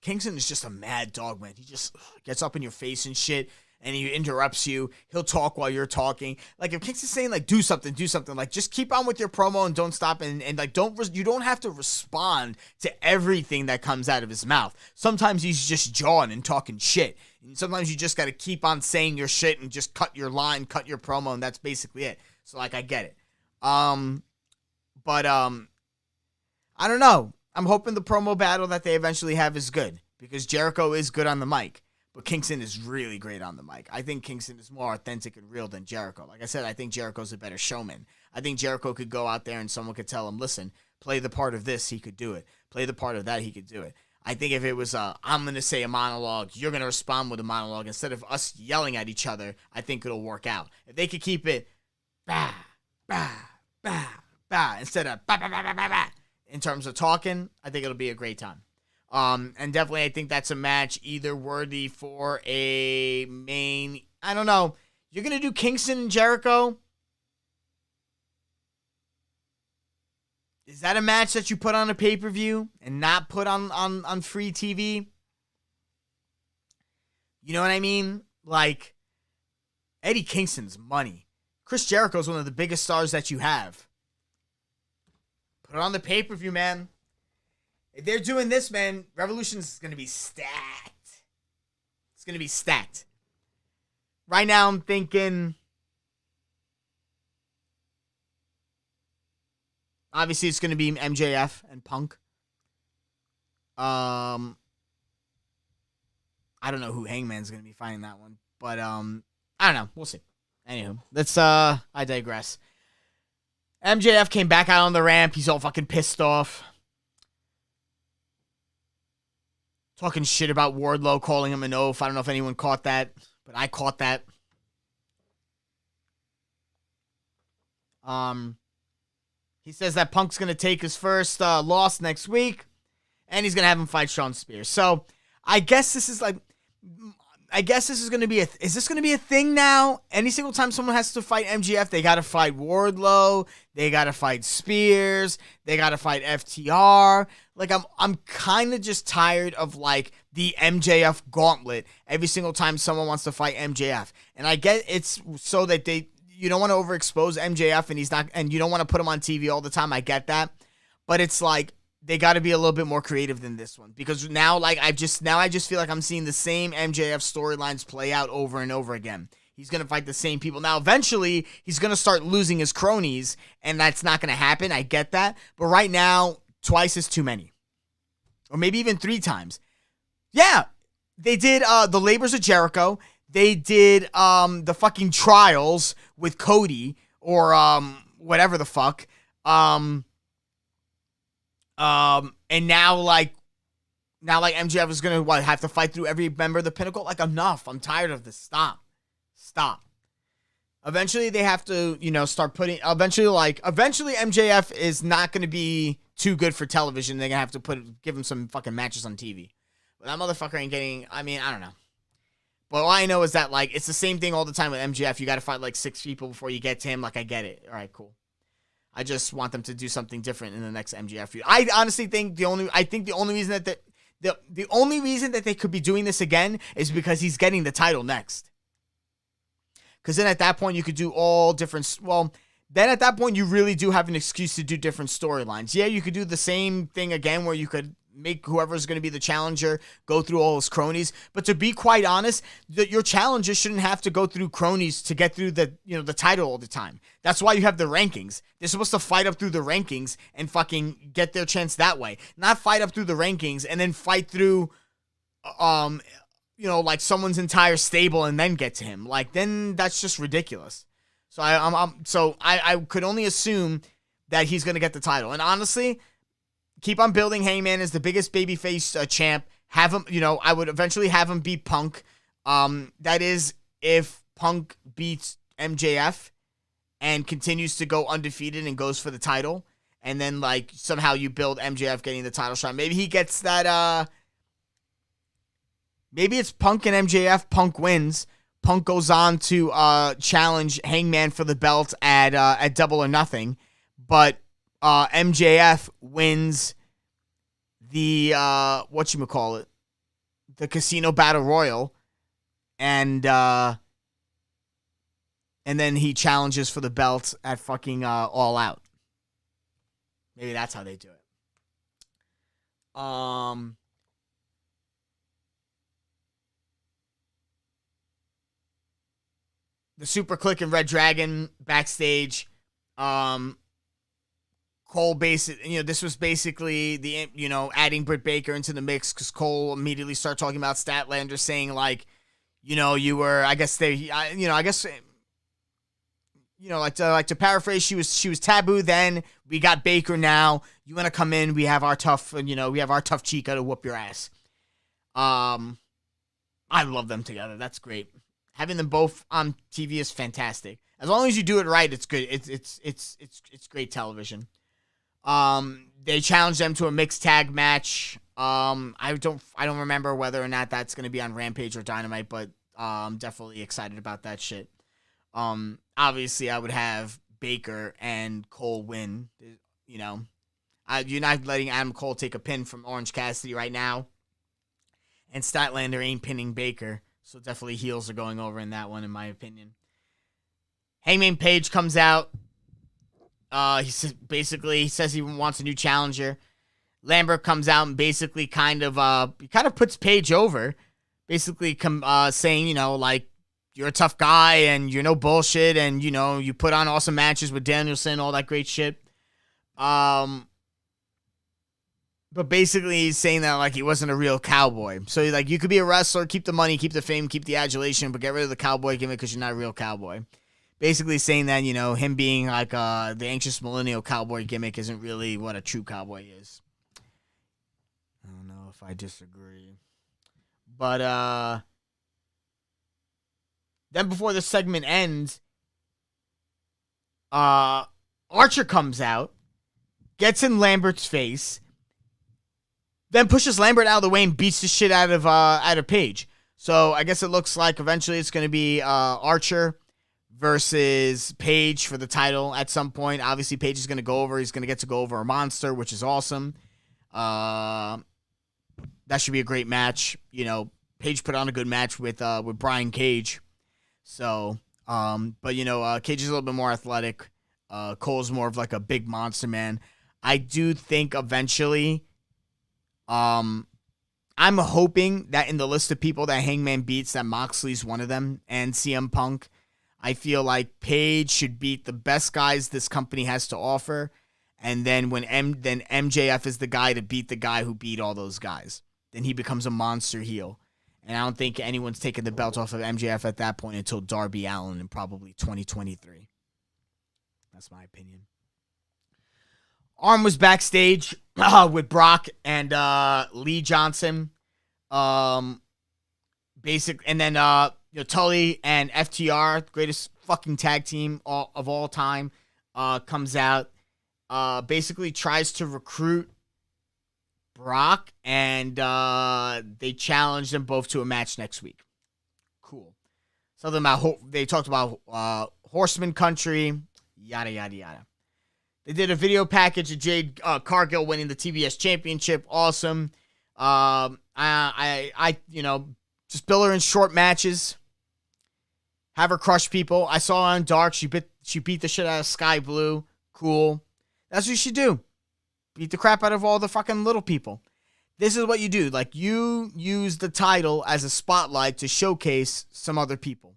Kingston is just a mad dog, man. He just gets up in your face and shit, and he interrupts you. He'll talk while you're talking. Like, if Kingston's saying, like, do something, like, just keep on with your promo and don't stop, and like, you don't have to respond to everything that comes out of his mouth. Sometimes he's just jawing and talking shit. And sometimes you just got to keep on saying your shit and just cut your line, cut your promo, and that's basically it. So, like, I get it. But I don't know. I'm hoping the promo battle that they eventually have is good, because Jericho is good on the mic, but Kingston is really great on the mic. I think Kingston is more authentic and real than Jericho. Like I said, I think Jericho's a better showman. I think Jericho could go out there and someone could tell him, listen, play the part of this, he could do it. Play the part of that, he could do it. I think if it was I'm going to say a monologue, you're going to respond with a monologue, instead of us yelling at each other, I think it'll work out. If they could keep it bah, bah, bah, bah, instead of bah, bah, bah, bah, bah, bah, in terms of talking, I think it'll be a great time. And definitely I think that's a match either worthy for a main, I don't know. You're going to do Kingston and Jericho? Is that a match that you put on a pay-per-view and not put on free TV? You know what I mean? Like, Eddie Kingston's money. Chris Jericho's one of the biggest stars that you have. Put it on the pay-per-view, man. If they're doing this, man, Revolution is going to be stacked. It's going to be stacked. Right now, I'm thinking... Obviously, it's going to be MJF and Punk. I don't know who Hangman's going to be fighting that one. But, I don't know. We'll see. Anywho, let's, I digress. MJF came back out on the ramp. He's all fucking pissed off. Talking shit about Wardlow, calling him an oaf. I don't know if anyone caught that, but I caught that. He says that Punk's going to take his first loss next week, and he's going to have him fight Shawn Spears. So, I guess this is like... this is going to be is this going to be a thing now? Any single time someone has to fight MJF, they got to fight Wardlow, they got to fight Spears, they got to fight FTR. Like, I'm kind of just tired of, like, the MJF gauntlet every single time someone wants to fight MJF. And I get it's so that you don't want to overexpose MJF and you don't want to put him on TV all the time. I get that. But it's like, they got to be a little bit more creative than this one, because now, like, I just feel like I'm seeing the same MJF storylines play out over and over again. He's going to fight the same people. Now, eventually, he's going to start losing his cronies, and that's not going to happen. I get that. But right now, twice is too many. Or maybe even 3 times. Yeah, they did the Labors of Jericho. They did the fucking trials with Cody, or whatever the fuck. And now MJF is gonna have to fight through every member of the Pinnacle. Like, enough. I'm tired of this. Stop. Eventually they have to, start putting. Eventually MJF is not gonna be too good for television. They're gonna have to give him some fucking matches on TV. But that motherfucker ain't getting. I mean, I don't know. But all I know is that, like, it's the same thing all the time with MJF. You got to fight like 6 people before you get to him. Like, I get it. All right, cool. I just want them to do something different in the next MJF feud. I honestly think the only reason that the only reason that they could be doing this again is because he's getting the title next. Because then at that point you could do all different. Well, then at that point you really do have an excuse to do different storylines. Yeah, you could do the same thing again where you could make whoever's going to be the challenger go through all his cronies. But to be quite honest, your challenger shouldn't have to go through cronies to get through the title all the time. That's why you have the rankings. They're supposed to fight up through the rankings and fucking get their chance that way. Not fight up through the rankings and then fight through, like someone's entire stable and then get to him. Like, then that's just ridiculous. So I could only assume that he's going to get the title. And honestly, keep on building Hangman as the biggest babyface champ. Have him, I would eventually have him beat Punk. That is, if Punk beats MJF and continues to go undefeated and goes for the title. And then, like, somehow you build MJF getting the title shot. Maybe he gets that, maybe it's Punk and MJF. Punk wins. Punk goes on to challenge Hangman for the belt at Double or Nothing. But MJF wins the the Casino Battle Royal, and then he challenges for the belt at fucking All Out. Maybe that's how they do it. The Super Click and Red Dragon backstage. Cole this was basically the, adding Britt Baker into the mix, because Cole immediately started talking about Statlander, saying, like, you were, I guess to paraphrase, she was taboo then, we got Baker now, you want to come in, we have our tough Chica to whoop your ass. I love them together. That's great. Having them both on TV is fantastic. As long as you do it right, it's good. It's great television. They challenged them to a mixed tag match. I don't remember whether or not that's going to be on Rampage or Dynamite, but I'm definitely excited about that shit. Obviously I would have Baker and Cole win, You're not letting Adam Cole take a pin from Orange Cassidy right now. And Statlander ain't pinning Baker. So definitely heels are going over in that one, in my opinion. Hangman Page comes out. He says he wants a new challenger. Lambert comes out and basically kind of puts Page over. Basically saying, you're a tough guy and you're no bullshit and, you put on awesome matches with Danielson, all that great shit. But basically he's saying that he wasn't a real cowboy. So you could be a wrestler, keep the money, keep the fame, keep the adulation, but get rid of the cowboy gimmick because you're not a real cowboy. Basically saying that, him being the anxious millennial cowboy gimmick isn't really what a true cowboy is. I don't know if I disagree. But then before the segment ends, Archer comes out, gets in Lambert's face, then pushes Lambert out of the way and beats the shit out of Page. So I guess it looks like eventually it's going to be Archer versus Page for the title at some point. Obviously, Page is going to go over. He's going to get to go over a monster, which is awesome. That should be a great match. Page put on a good match with Brian Cage. So, but Cage is a little bit more athletic. Cole's more of a big monster man. I do think eventually, I'm hoping that in the list of people that Hangman beats, that Moxley's one of them, and CM Punk. I feel like Page should beat the best guys this company has to offer, and then then MJF is the guy to beat the guy who beat all those guys. Then he becomes a monster heel. And I don't think anyone's taking the belt off of MJF at that point until Darby Allin in probably 2023. That's my opinion. Arn was backstage with Brock and Lee Johnson. And then Tully and FTR, greatest fucking tag team of all time, comes out. Basically tries to recruit Brock, and they challenge them both to a match next week. Cool. Something about they talked about Horseman Country, yada yada yada. They did a video package of Jade Cargill winning the TBS Championship. Awesome. I just bill her in short matches. Have her crush people. I saw her on Dark. She beat the shit out of Sky Blue. Cool. That's what you should do. Beat the crap out of all the fucking little people. This is what you do. You use the title as a spotlight to showcase some other people.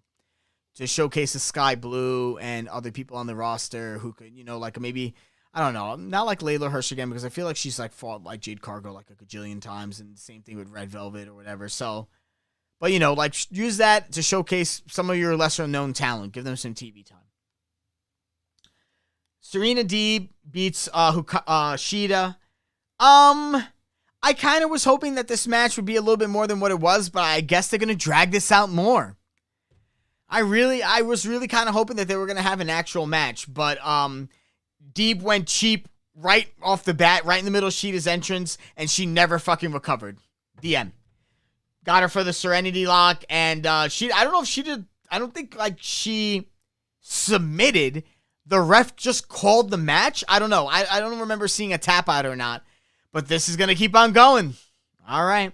To showcase the Sky Blue and other people on the roster who could, maybe, I don't know, not like Layla Hirsch again, because I feel like she's fought Jade Cargill a gajillion times, and the same thing with Red Velvet or whatever. So, but use that to showcase some of your lesser known talent. Give them some TV time. Serena Deeb beats Shida. I kind of was hoping that this match would be a little bit more than what it was, but I guess they're gonna drag this out more. I was really kind of hoping that they were going to have an actual match, but Deeb went cheap right off the bat, right in the middle of Sheeta's entrance, and she never fucking recovered. The end. Got her for the Serenity Lock, and I don't know if she did, I don't think she submitted. The ref just called the match. I don't know. I don't remember seeing a tap out or not, but this is going to keep on going. All right.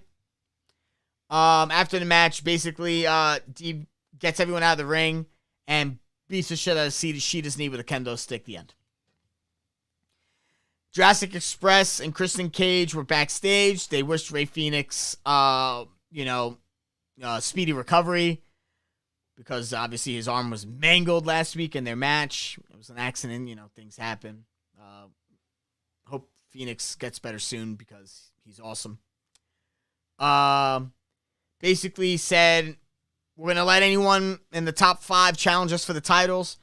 After the match, basically, Deeb gets everyone out of the ring and beats the shit out of Sheeta's knee with a kendo stick. The end. Jurassic Express and Kristen Cage were backstage. They wished Rey Fenix, speedy recovery because obviously his arm was mangled last week in their match. It was an accident. Things happen. Hope Phoenix gets better soon because he's awesome. Basically said, we're going to let anyone in the top 5 challenge us for the titles.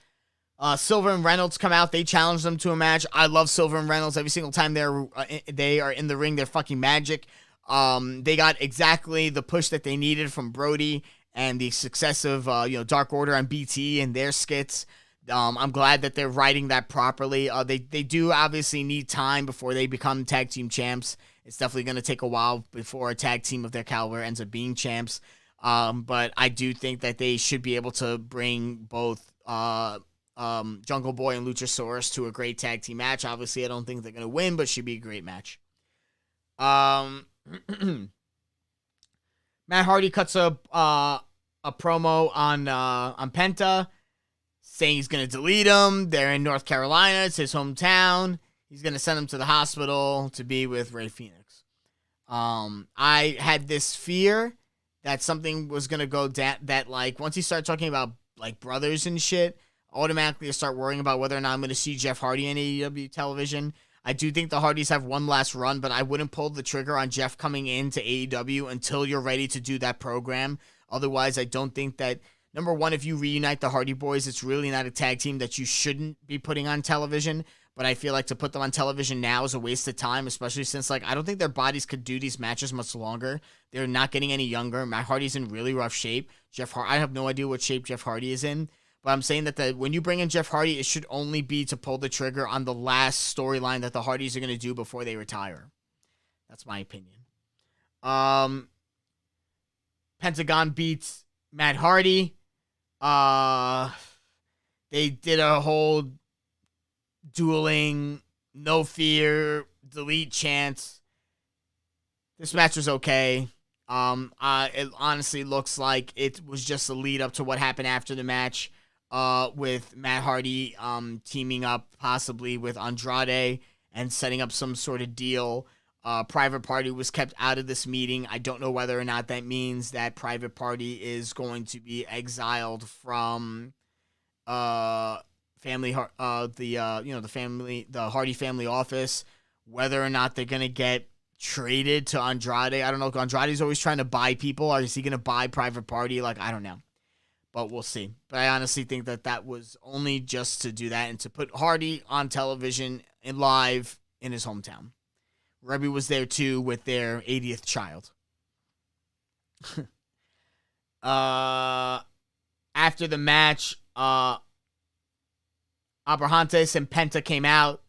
Silver and Reynolds come out. They challenge them to a match. I love Silver and Reynolds. Every single time they are in the ring, they're fucking magic. They got exactly the push that they needed from Brody and the success of Dark Order on BT and their skits. I'm glad that they're writing that properly. They do obviously need time before they become tag team champs. It's definitely going to take a while before a tag team of their caliber ends up being champs. But I do think that they should be able to bring both Jungle Boy and Luchasaurus to a great tag team match. Obviously, I don't think they're going to win, but should be a great match. Matt Hardy cuts a promo on Penta, saying he's going to delete him. They're in North Carolina. It's his hometown. He's going to send him to the hospital to be with Rey Fenix. I had this fear that something was going to go down, that, like, once he started talking about, like, brothers and shit, automatically I start worrying about whether or not I'm going to see Jeff Hardy on AEW television. I do think the Hardys have one last run, but I wouldn't pull the trigger on Jeff coming into AEW until you're ready to do that program. Otherwise, I don't think that, number one, if you reunite the Hardy Boys, it's really not a tag team that you shouldn't be putting on television. But I feel like to put them on television now is a waste of time, especially since, like, I don't think their bodies could do these matches much longer. They're not getting any younger. Matt Hardy's in really rough shape. I have no idea what shape Jeff Hardy is in. But I'm saying that when you bring in Jeff Hardy, it should only be to pull the trigger on the last storyline that the Hardys are going to do before they retire. That's my opinion. Pentagon beats Matt Hardy. They did a whole dueling, no fear, delete chance. This match was okay. It honestly looks like it was just a lead up to what happened after the match. With Matt Hardy teaming up possibly with Andrade and setting up some sort of deal. Private Party was kept out of this meeting. I don't know whether or not that means that Private Party is going to be exiled from the Hardy family office. Whether or not they're gonna get traded to Andrade. I don't know. Andrade's always trying to buy people. Or is he gonna buy Private Party? Like, I don't know. But we'll see. But I honestly think that was only just to do that and to put Hardy on television and live in his hometown. Rebby was there too with their 80th child. After the match, Abrahantes and Penta came out,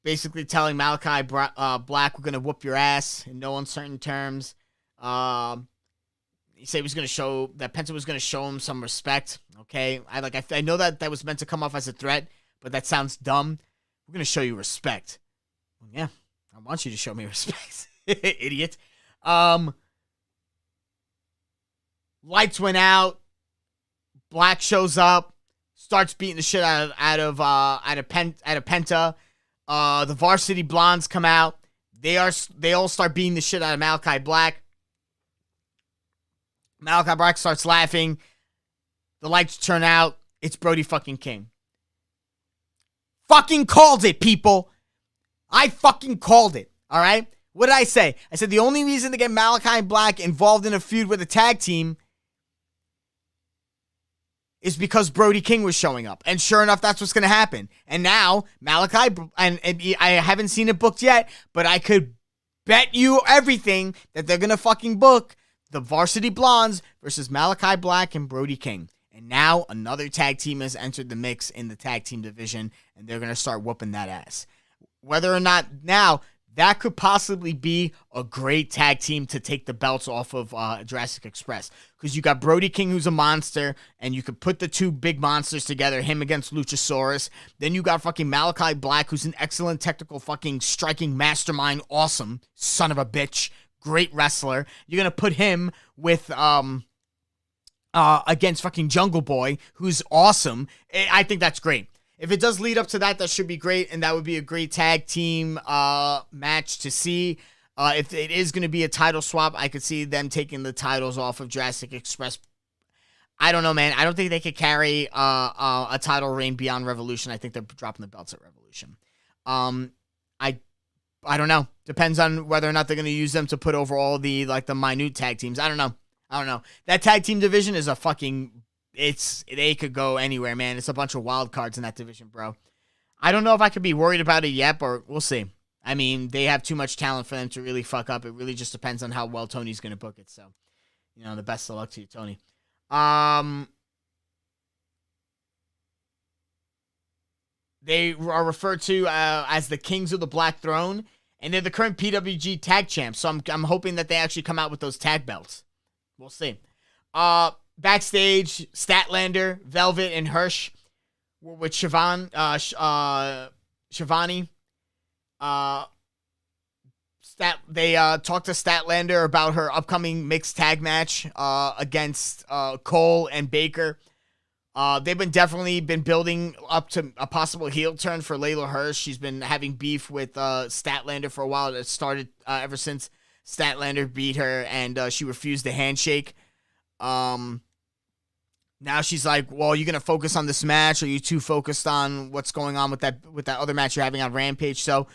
basically telling Malachi Black, we're going to whoop your ass in no uncertain terms. He said he was going to show that Penta was going to show him some respect. Okay, I know that was meant to come off as a threat, but that sounds dumb. We're going to show you respect. Well, yeah, I want you to show me respect, idiot. Lights went out. Black shows up, starts beating the shit out of Penta. The Varsity Blondes come out. They all start beating the shit out of Malachi Black. Malachi Black starts laughing. The lights turn out. It's Brody fucking King. Fucking called it, people. I fucking called it. All right? What did I say? I said the only reason to get Malachi Black involved in a feud with a tag team is because Brody King was showing up. And sure enough, that's what's going to happen. And now, Malachi, and I haven't seen it booked yet, but I could bet you everything that they're going to fucking book the Varsity Blondes versus Malachi Black and Brody King. And now another tag team has entered the mix in the tag team division, and they're going to start whooping that ass. Whether or not now, that could possibly be a great tag team to take the belts off of Jurassic Express. Because you got Brody King, who's a monster, and you could put the two big monsters together, him against Luchasaurus. Then you got fucking Malachi Black, who's an excellent technical fucking striking mastermind, awesome son of a bitch, great wrestler. You're going to put him with against fucking Jungle Boy, who's awesome. I think that's great. If it does lead up to that, that should be great, and that would be a great tag team match to see. If it is going to be a title swap, I could see them taking the titles off of Jurassic Express. I don't know, man. I don't think they could carry a title reign beyond Revolution. I think they're dropping the belts at Revolution. I don't know. Depends on whether or not they're going to use them to put over all the minute tag teams. I don't know. That tag team division is a fucking... They could go anywhere, man. It's a bunch of wild cards in that division, bro. I don't know if I could be worried about it yet, but we'll see. I mean, they have too much talent for them to really fuck up. It really just depends on how well Tony's going to book it. So, the best of luck to you, Tony. They are referred to as the Kings of the Black Throne, and they're the current PWG tag champs. So I'm hoping that they actually come out with those tag belts. We'll see. Backstage, Statlander, Velvet, and Hirsch were with Shivani. They talked to Statlander about her upcoming mixed tag match against Cole and Baker. They've definitely been building up to a possible heel turn for Layla Hirsch. She's been having beef with Statlander for a while. It started ever since Statlander beat her and she refused the handshake. Now she's like, well, you're going to focus on this match, or are you too focused on what's going on with that other match you're having on Rampage? So,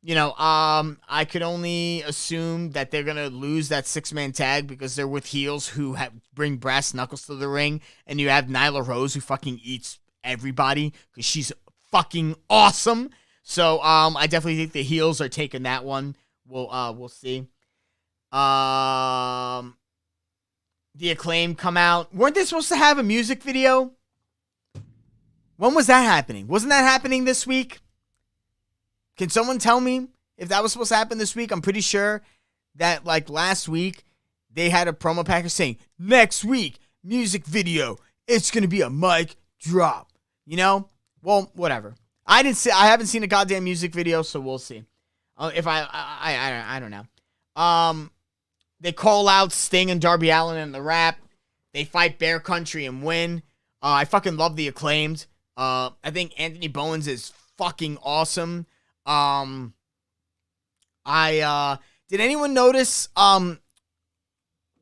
I could only assume that they're going to lose that 6-man tag because they're with heels who bring brass knuckles to the ring. And you have Nyla Rose, who fucking eats everybody because she's fucking awesome. So I definitely think the heels are taking that one. We'll see. The Acclaim come out. Weren't they supposed to have a music video? When was that happening? Wasn't that happening this week? Can someone tell me if that was supposed to happen this week? I'm pretty sure that, like, last week, they had a promo package saying, next week, music video. It's going to be a mic drop. Well, whatever. I haven't seen a goddamn music video, so we'll see. If I don't know. They call out Sting and Darby Allin in the rap. They fight Bear Country and win. I fucking love the Acclaimed. I think Anthony Bowens is fucking awesome. Did anyone notice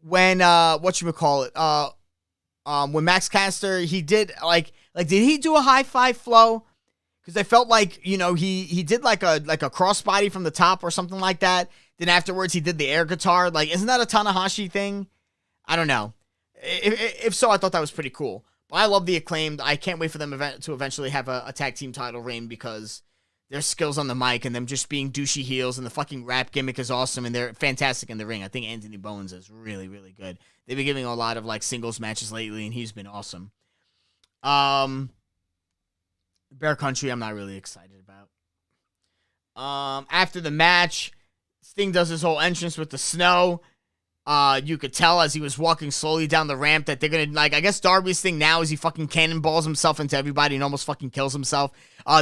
when when Max Caster, he did did he do a high five flow? Because I felt like, he did like a crossbody from the top or something like that. Then afterwards he did the air guitar. Like, isn't that a Tanahashi thing? I don't know. If so, I thought that was pretty cool. But I love the Acclaimed. I can't wait for them to eventually have a tag team title reign because their skills on the mic and them just being douchey heels and the fucking rap gimmick is awesome and they're fantastic in the ring. I think Anthony Bowens is really, really good. They've been giving a lot of singles matches lately and he's been awesome. Bear Country, I'm not really excited about. After the match, Sting does his whole entrance with the snow. You could tell as he was walking slowly down the ramp that they're gonna, I guess Darby's thing now is he fucking cannonballs himself into everybody and almost fucking kills himself.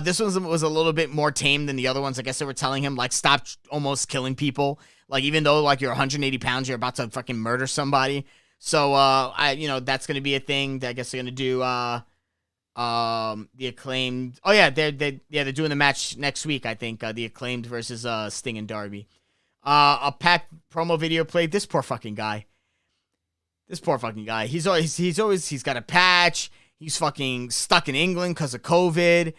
This one was a little bit more tame than the other ones. I guess they were telling him, stop almost killing people. Even though, you're 180 pounds, you're about to fucking murder somebody. So, that's gonna be a thing that I guess they're gonna do, the Acclaimed. Oh, yeah, they're doing the match next week, I think. The Acclaimed versus, Sting and Darby. A packed promo video played. This poor fucking guy. He's got a patch. He's fucking stuck in England because of COVID.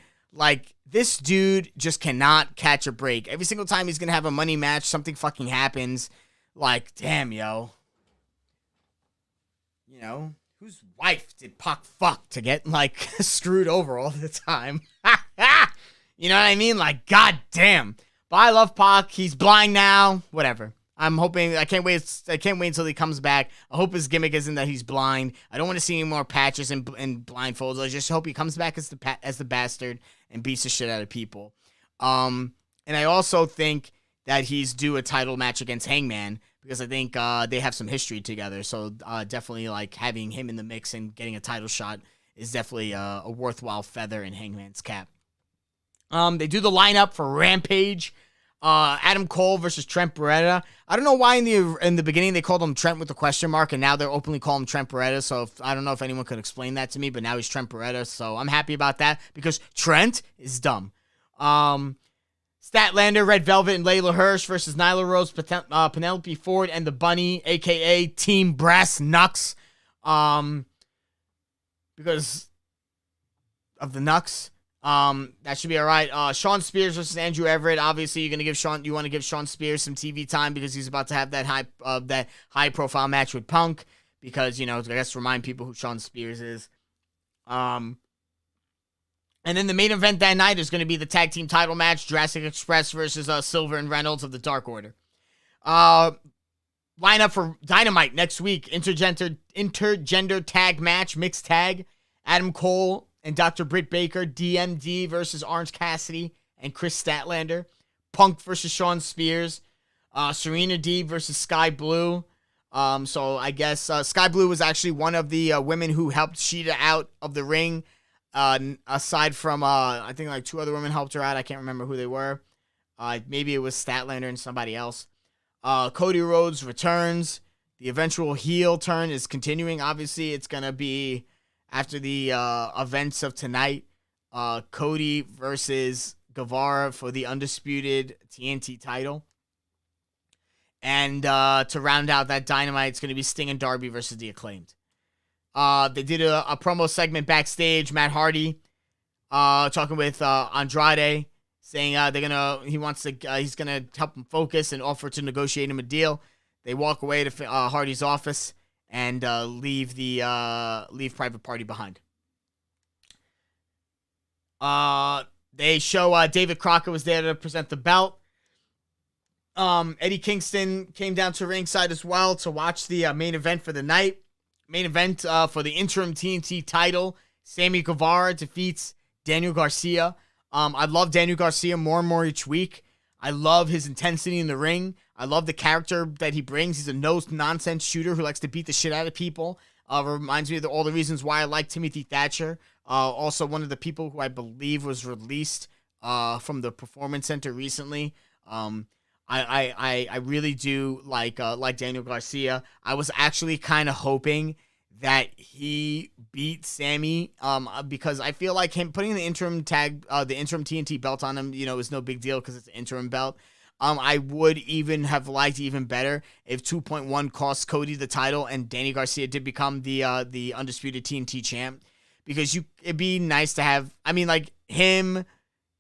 This dude just cannot catch a break. Every single time he's gonna have a money match, something fucking happens. Damn, yo. Whose wife did Pac fuck to get, screwed over all the time? You know what I mean? God damn. But I love Pac. He's blind now. Whatever. I'm hoping. I can't wait until he comes back. I hope his gimmick isn't that he's blind. I don't want to see any more patches and blindfolds. I just hope he comes back as the bastard and beats the shit out of people. And I also think that he's due a title match against Hangman because I think they have some history together. So definitely having him in the mix and getting a title shot is definitely a worthwhile feather in Hangman's cap. They do the lineup for Rampage. Adam Cole versus Trent Beretta. I don't know why in the beginning they called him Trent with a question mark, and now they're openly calling him Trent Beretta. So I don't know if anyone could explain that to me, but now he's Trent Beretta. So I'm happy about that because Trent is dumb. Statlander, Red Velvet, and Layla Hirsch versus Nyla Rose, Penelope Ford, and the Bunny, aka Team Brass Knucks. Because of the Knucks. That should be all right. Shawn Spears versus Andrew Everett. Obviously, you want to give Shawn Spears some TV time because he's about to have that high profile match with Punk. Because I guess to remind people who Shawn Spears is. And then the main event that night is going to be the tag team title match: Jurassic Express versus Silver and Reynolds of the Dark Order. Lineup for Dynamite next week: intergender tag match, mixed tag. Adam Cole and Dr. Britt Baker, DMD versus Orange Cassidy and Chris Statlander. Punk versus Shawn Spears. Serena Deeb versus Sky Blue. So I guess Sky Blue was actually one of the women who helped Sheeta out of the ring Aside from I think like 2 other women helped her out. I can't remember who they were. Maybe it was Statlander and somebody else. Cody Rhodes returns. The eventual heel turn is continuing. Obviously, it's gonna be after the events of tonight. Cody versus Guevara for the undisputed TNT title. And to round out that Dynamite, it's going to be Sting and Darby versus the Acclaimed. They did a promo segment backstage. Matt Hardy talking with Andrade, saying he's gonna help him focus and offer to negotiate him a deal. They walk away to Hardy's office and leave Private Party behind. They show David Crockett was there to present the belt. Eddie Kingston came down to ringside as well to watch the main event for the night. Main event for the interim TNT title. Sami Guevara defeats Daniel Garcia. I love Daniel Garcia more and more each week. I love his intensity in the ring. I love the character that he brings. He's a no-nonsense shooter who likes to beat the shit out of people. Reminds me of all the reasons why I like Timothy Thatcher. Also, one of the people who I believe was released from the Performance Center recently. I really do like Daniel Garcia. I was actually kind of hoping that he beat Sami because I feel like him putting the interim TNT belt on him, is no big deal because it's an interim belt. I would even have liked even better if 2.1 cost Cody the title and Danny Garcia did become the undisputed TNT champ, because it'd be nice to have. I mean, like him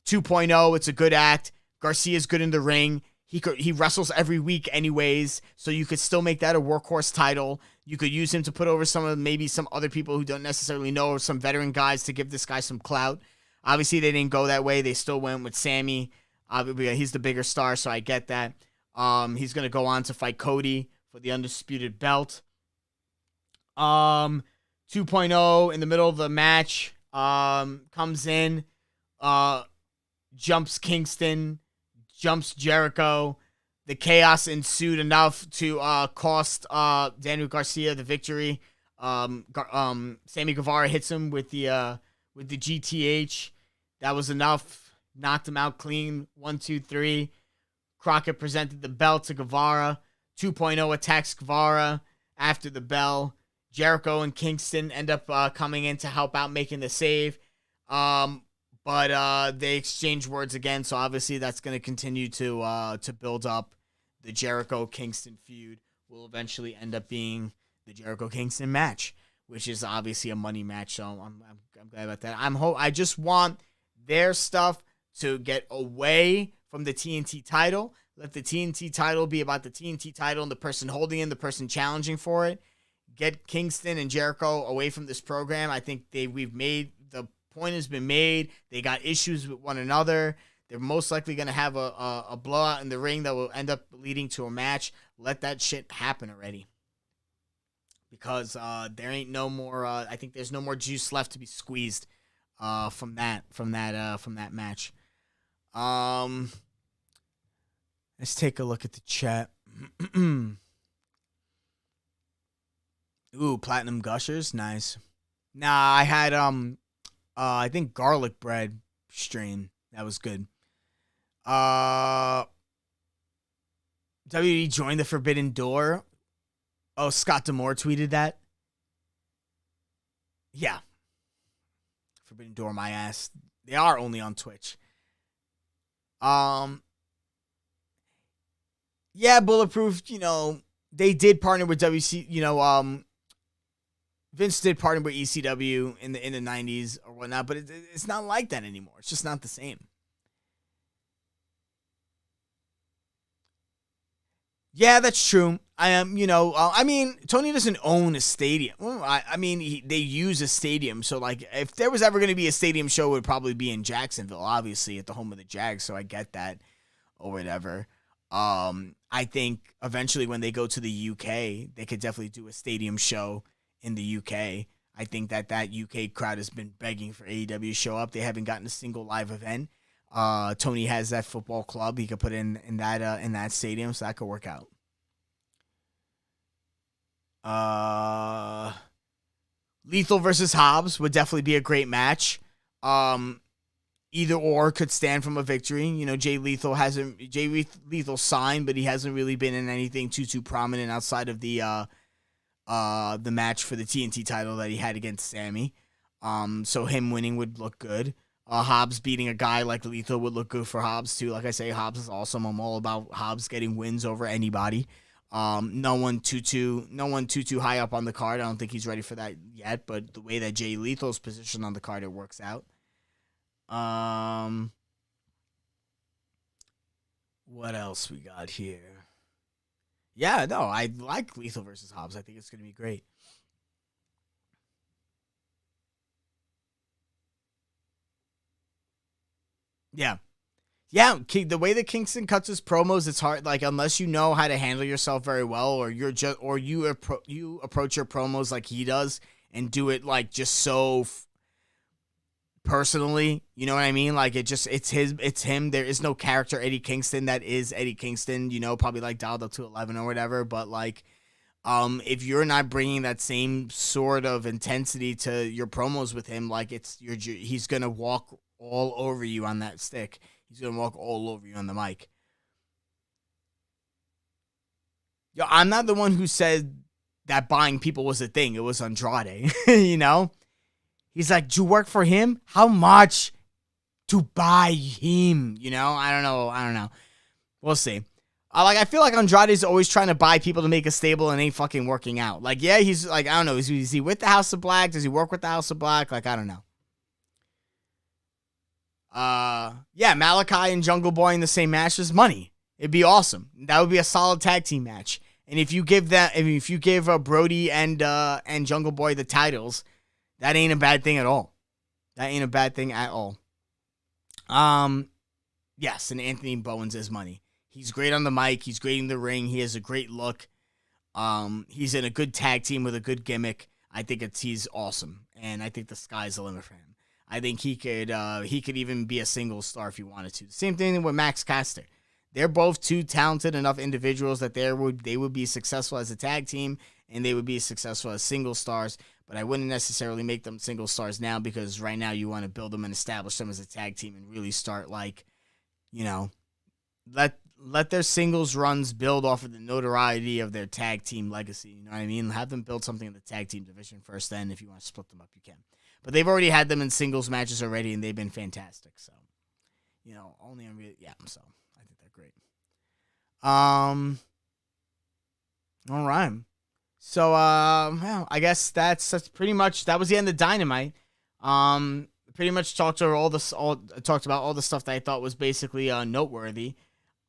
2.0, it's a good act. Garcia's good in the ring. He wrestles every week anyways, so you could still make that a workhorse title. You could use him to put over some other people who don't necessarily know, or some veteran guys to give this guy some clout. Obviously, they didn't go that way. They still went with Sami. He's the bigger star, so I get that. He's going to go on to fight Cody for the undisputed belt. 2.0 in the middle of the match comes in, jumps Kingston, jumps Jericho. The chaos ensued enough to cost Daniel Garcia the victory. Sami Guevara hits him with the GTH. That was enough. Knocked him out clean. 1, 2, 3. Crockett presented the belt to Guevara. 2.0 attacks Guevara after the bell. Jericho and Kingston end up coming in to help out making the save. But they exchange words again, so obviously that's going to continue to build up. The Jericho-Kingston feud will eventually end up being the Jericho-Kingston match, which is obviously a money match, so I'm glad about that. I just want their stuff to get away from the TNT title. Let the TNT title be about the TNT title and the person holding it, the person challenging for it. Get Kingston and Jericho away from this program. I think the point has been made. They got issues with one another. They're most likely going to have a blowout in the ring that will end up leading to a match. Let that shit happen already. Because there ain't no more. I think there's no more juice left to be squeezed from that match. Let's take a look at the chat. Ooh, Platinum Gushers, nice. Nah, I had I think garlic bread strain. That was good. WWE joined the Forbidden Door. Oh, Scott D'Amore tweeted that. Yeah. Forbidden Door, my ass. They are only on Twitch. Yeah, Bulletproof, they did partner with WC, Vince did partner with ECW in the 90s or whatnot, but it's not like that anymore. It's just not the same. Yeah, that's true. I am, Tony doesn't own a stadium. Well, they use a stadium. So, like, if there was ever going to be a stadium show, it would probably be in Jacksonville, obviously, at the home of the Jags. So I get that or whatever. I think eventually when they go to the UK, they could definitely do a stadium show in the UK. I think that UK crowd has been begging for AEW to show up. They haven't gotten a single live event. Tony has that football club he could put in that stadium, so that could work out. Lethal versus Hobbs would definitely be a great match. Either or could stand from a victory. You know, Jay Lethal signed, but he hasn't really been in anything too prominent outside of the match for the TNT title that he had against Sami. So him winning would look good. Hobbs beating a guy like Lethal would look good for Hobbs too. Like I say, Hobbs is awesome. I'm all about Hobbs getting wins over anybody. No one too high up on the card. I don't think he's ready for that yet. But the way that Jay Lethal's positioned on the card, it works out. What else we got here? Yeah, no, I like Lethal versus Hobbs. I think it's gonna be great. Yeah. Yeah, the way that Kingston cuts his promos, it's hard. Like, unless you know how to handle yourself very well, or you approach your promos like he does and do it like just so personally. You know what I mean? Like, it's him. There is no character Eddie Kingston that is Eddie Kingston. You know, probably like dialed up to 11 or whatever. But like, if you're not bringing that same sort of intensity to your promos with him, like he's gonna walk all over you on that stick. He's going to walk all over you on the mic. Yo, I'm not the one who said that buying people was a thing. It was Andrade, you know? He's like, do you work for him? How much to buy him? You know? I don't know. We'll see. I feel like Andrade's always trying to buy people to make a stable and ain't fucking working out. Like, yeah, he's like, I don't know. Is he with the House of Black? Does he work with the House of Black? Like, I don't know. Yeah, Malachi and Jungle Boy in the same match is money. It'd be awesome. That would be a solid tag team match. And if you give Brody and Jungle Boy the titles, that ain't a bad thing at all. Yes, and Anthony Bowens is money. He's great on the mic. He's great in the ring. He has a great look. He's in a good tag team with a good gimmick. I think he's awesome, and I think the sky's the limit for him. I think he could even be a single star if he wanted to. Same thing with Max Caster. They're both two talented enough individuals that they would be successful as a tag team and they would be successful as single stars. But I wouldn't necessarily make them single stars now, because right now you want to build them and establish them as a tag team and really start, like, you know, let their singles runs build off of the notoriety of their tag team legacy. You know what I mean? Have them build something in the tag team division first. Then if you want to split them up, you can. But they've already had them in singles matches already, and they've been fantastic. So, you know, only on so I think they're great. All right. So, well, I guess that's pretty much, that was the end of Dynamite. Pretty much talked about all the stuff that I thought was basically noteworthy.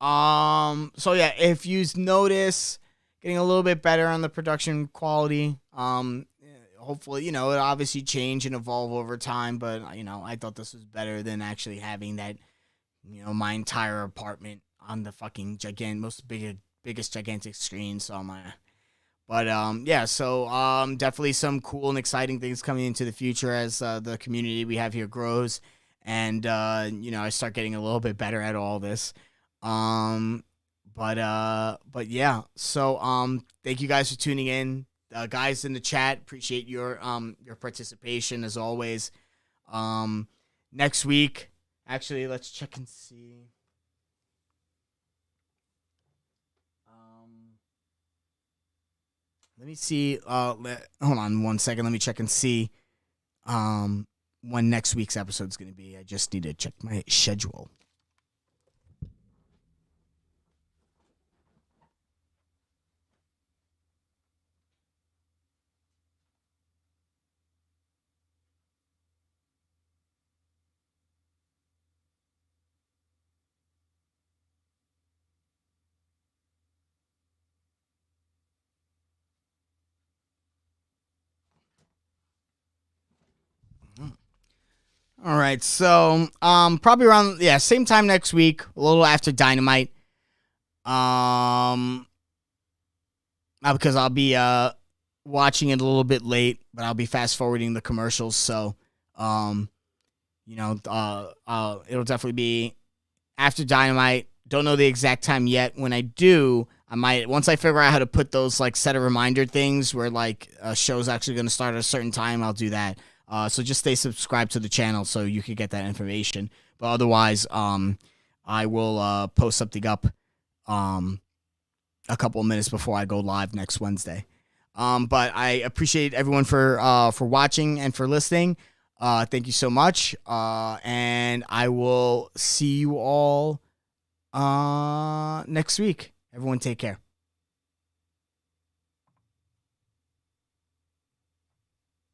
So yeah, if you notice, getting a little bit better on the production quality. Hopefully, you know, it obviously change and evolve over time, but, you know, I thought this was better than actually having that, you know, my entire apartment on the fucking biggest gigantic screen. So yeah, so definitely some cool and exciting things coming into the future as the community we have here grows, and you know, I start getting a little bit better at all this. But yeah, so thank you guys for tuning in. Guys in the chat, appreciate your participation as always. Next week, actually, let's check and see. Let me see. Hold on 1 second. Let me check and see when next week's episode is going to be. I just need to check my schedule. All right, so probably around same time next week, a little after Dynamite. Because I'll be watching it a little bit late, but I'll be fast forwarding the commercials, so you know, it'll definitely be after Dynamite. Don't know the exact time yet. When I do, I might, once I figure out how to put those like set a reminder things where like a show's actually going to start at a certain time, I'll do that. So just stay subscribed to the channel so you can get that information. But otherwise, I will post something up a couple of minutes before I go live next Wednesday. But I appreciate everyone for watching and for listening. Thank you so much. And I will see you all next week. Everyone take care.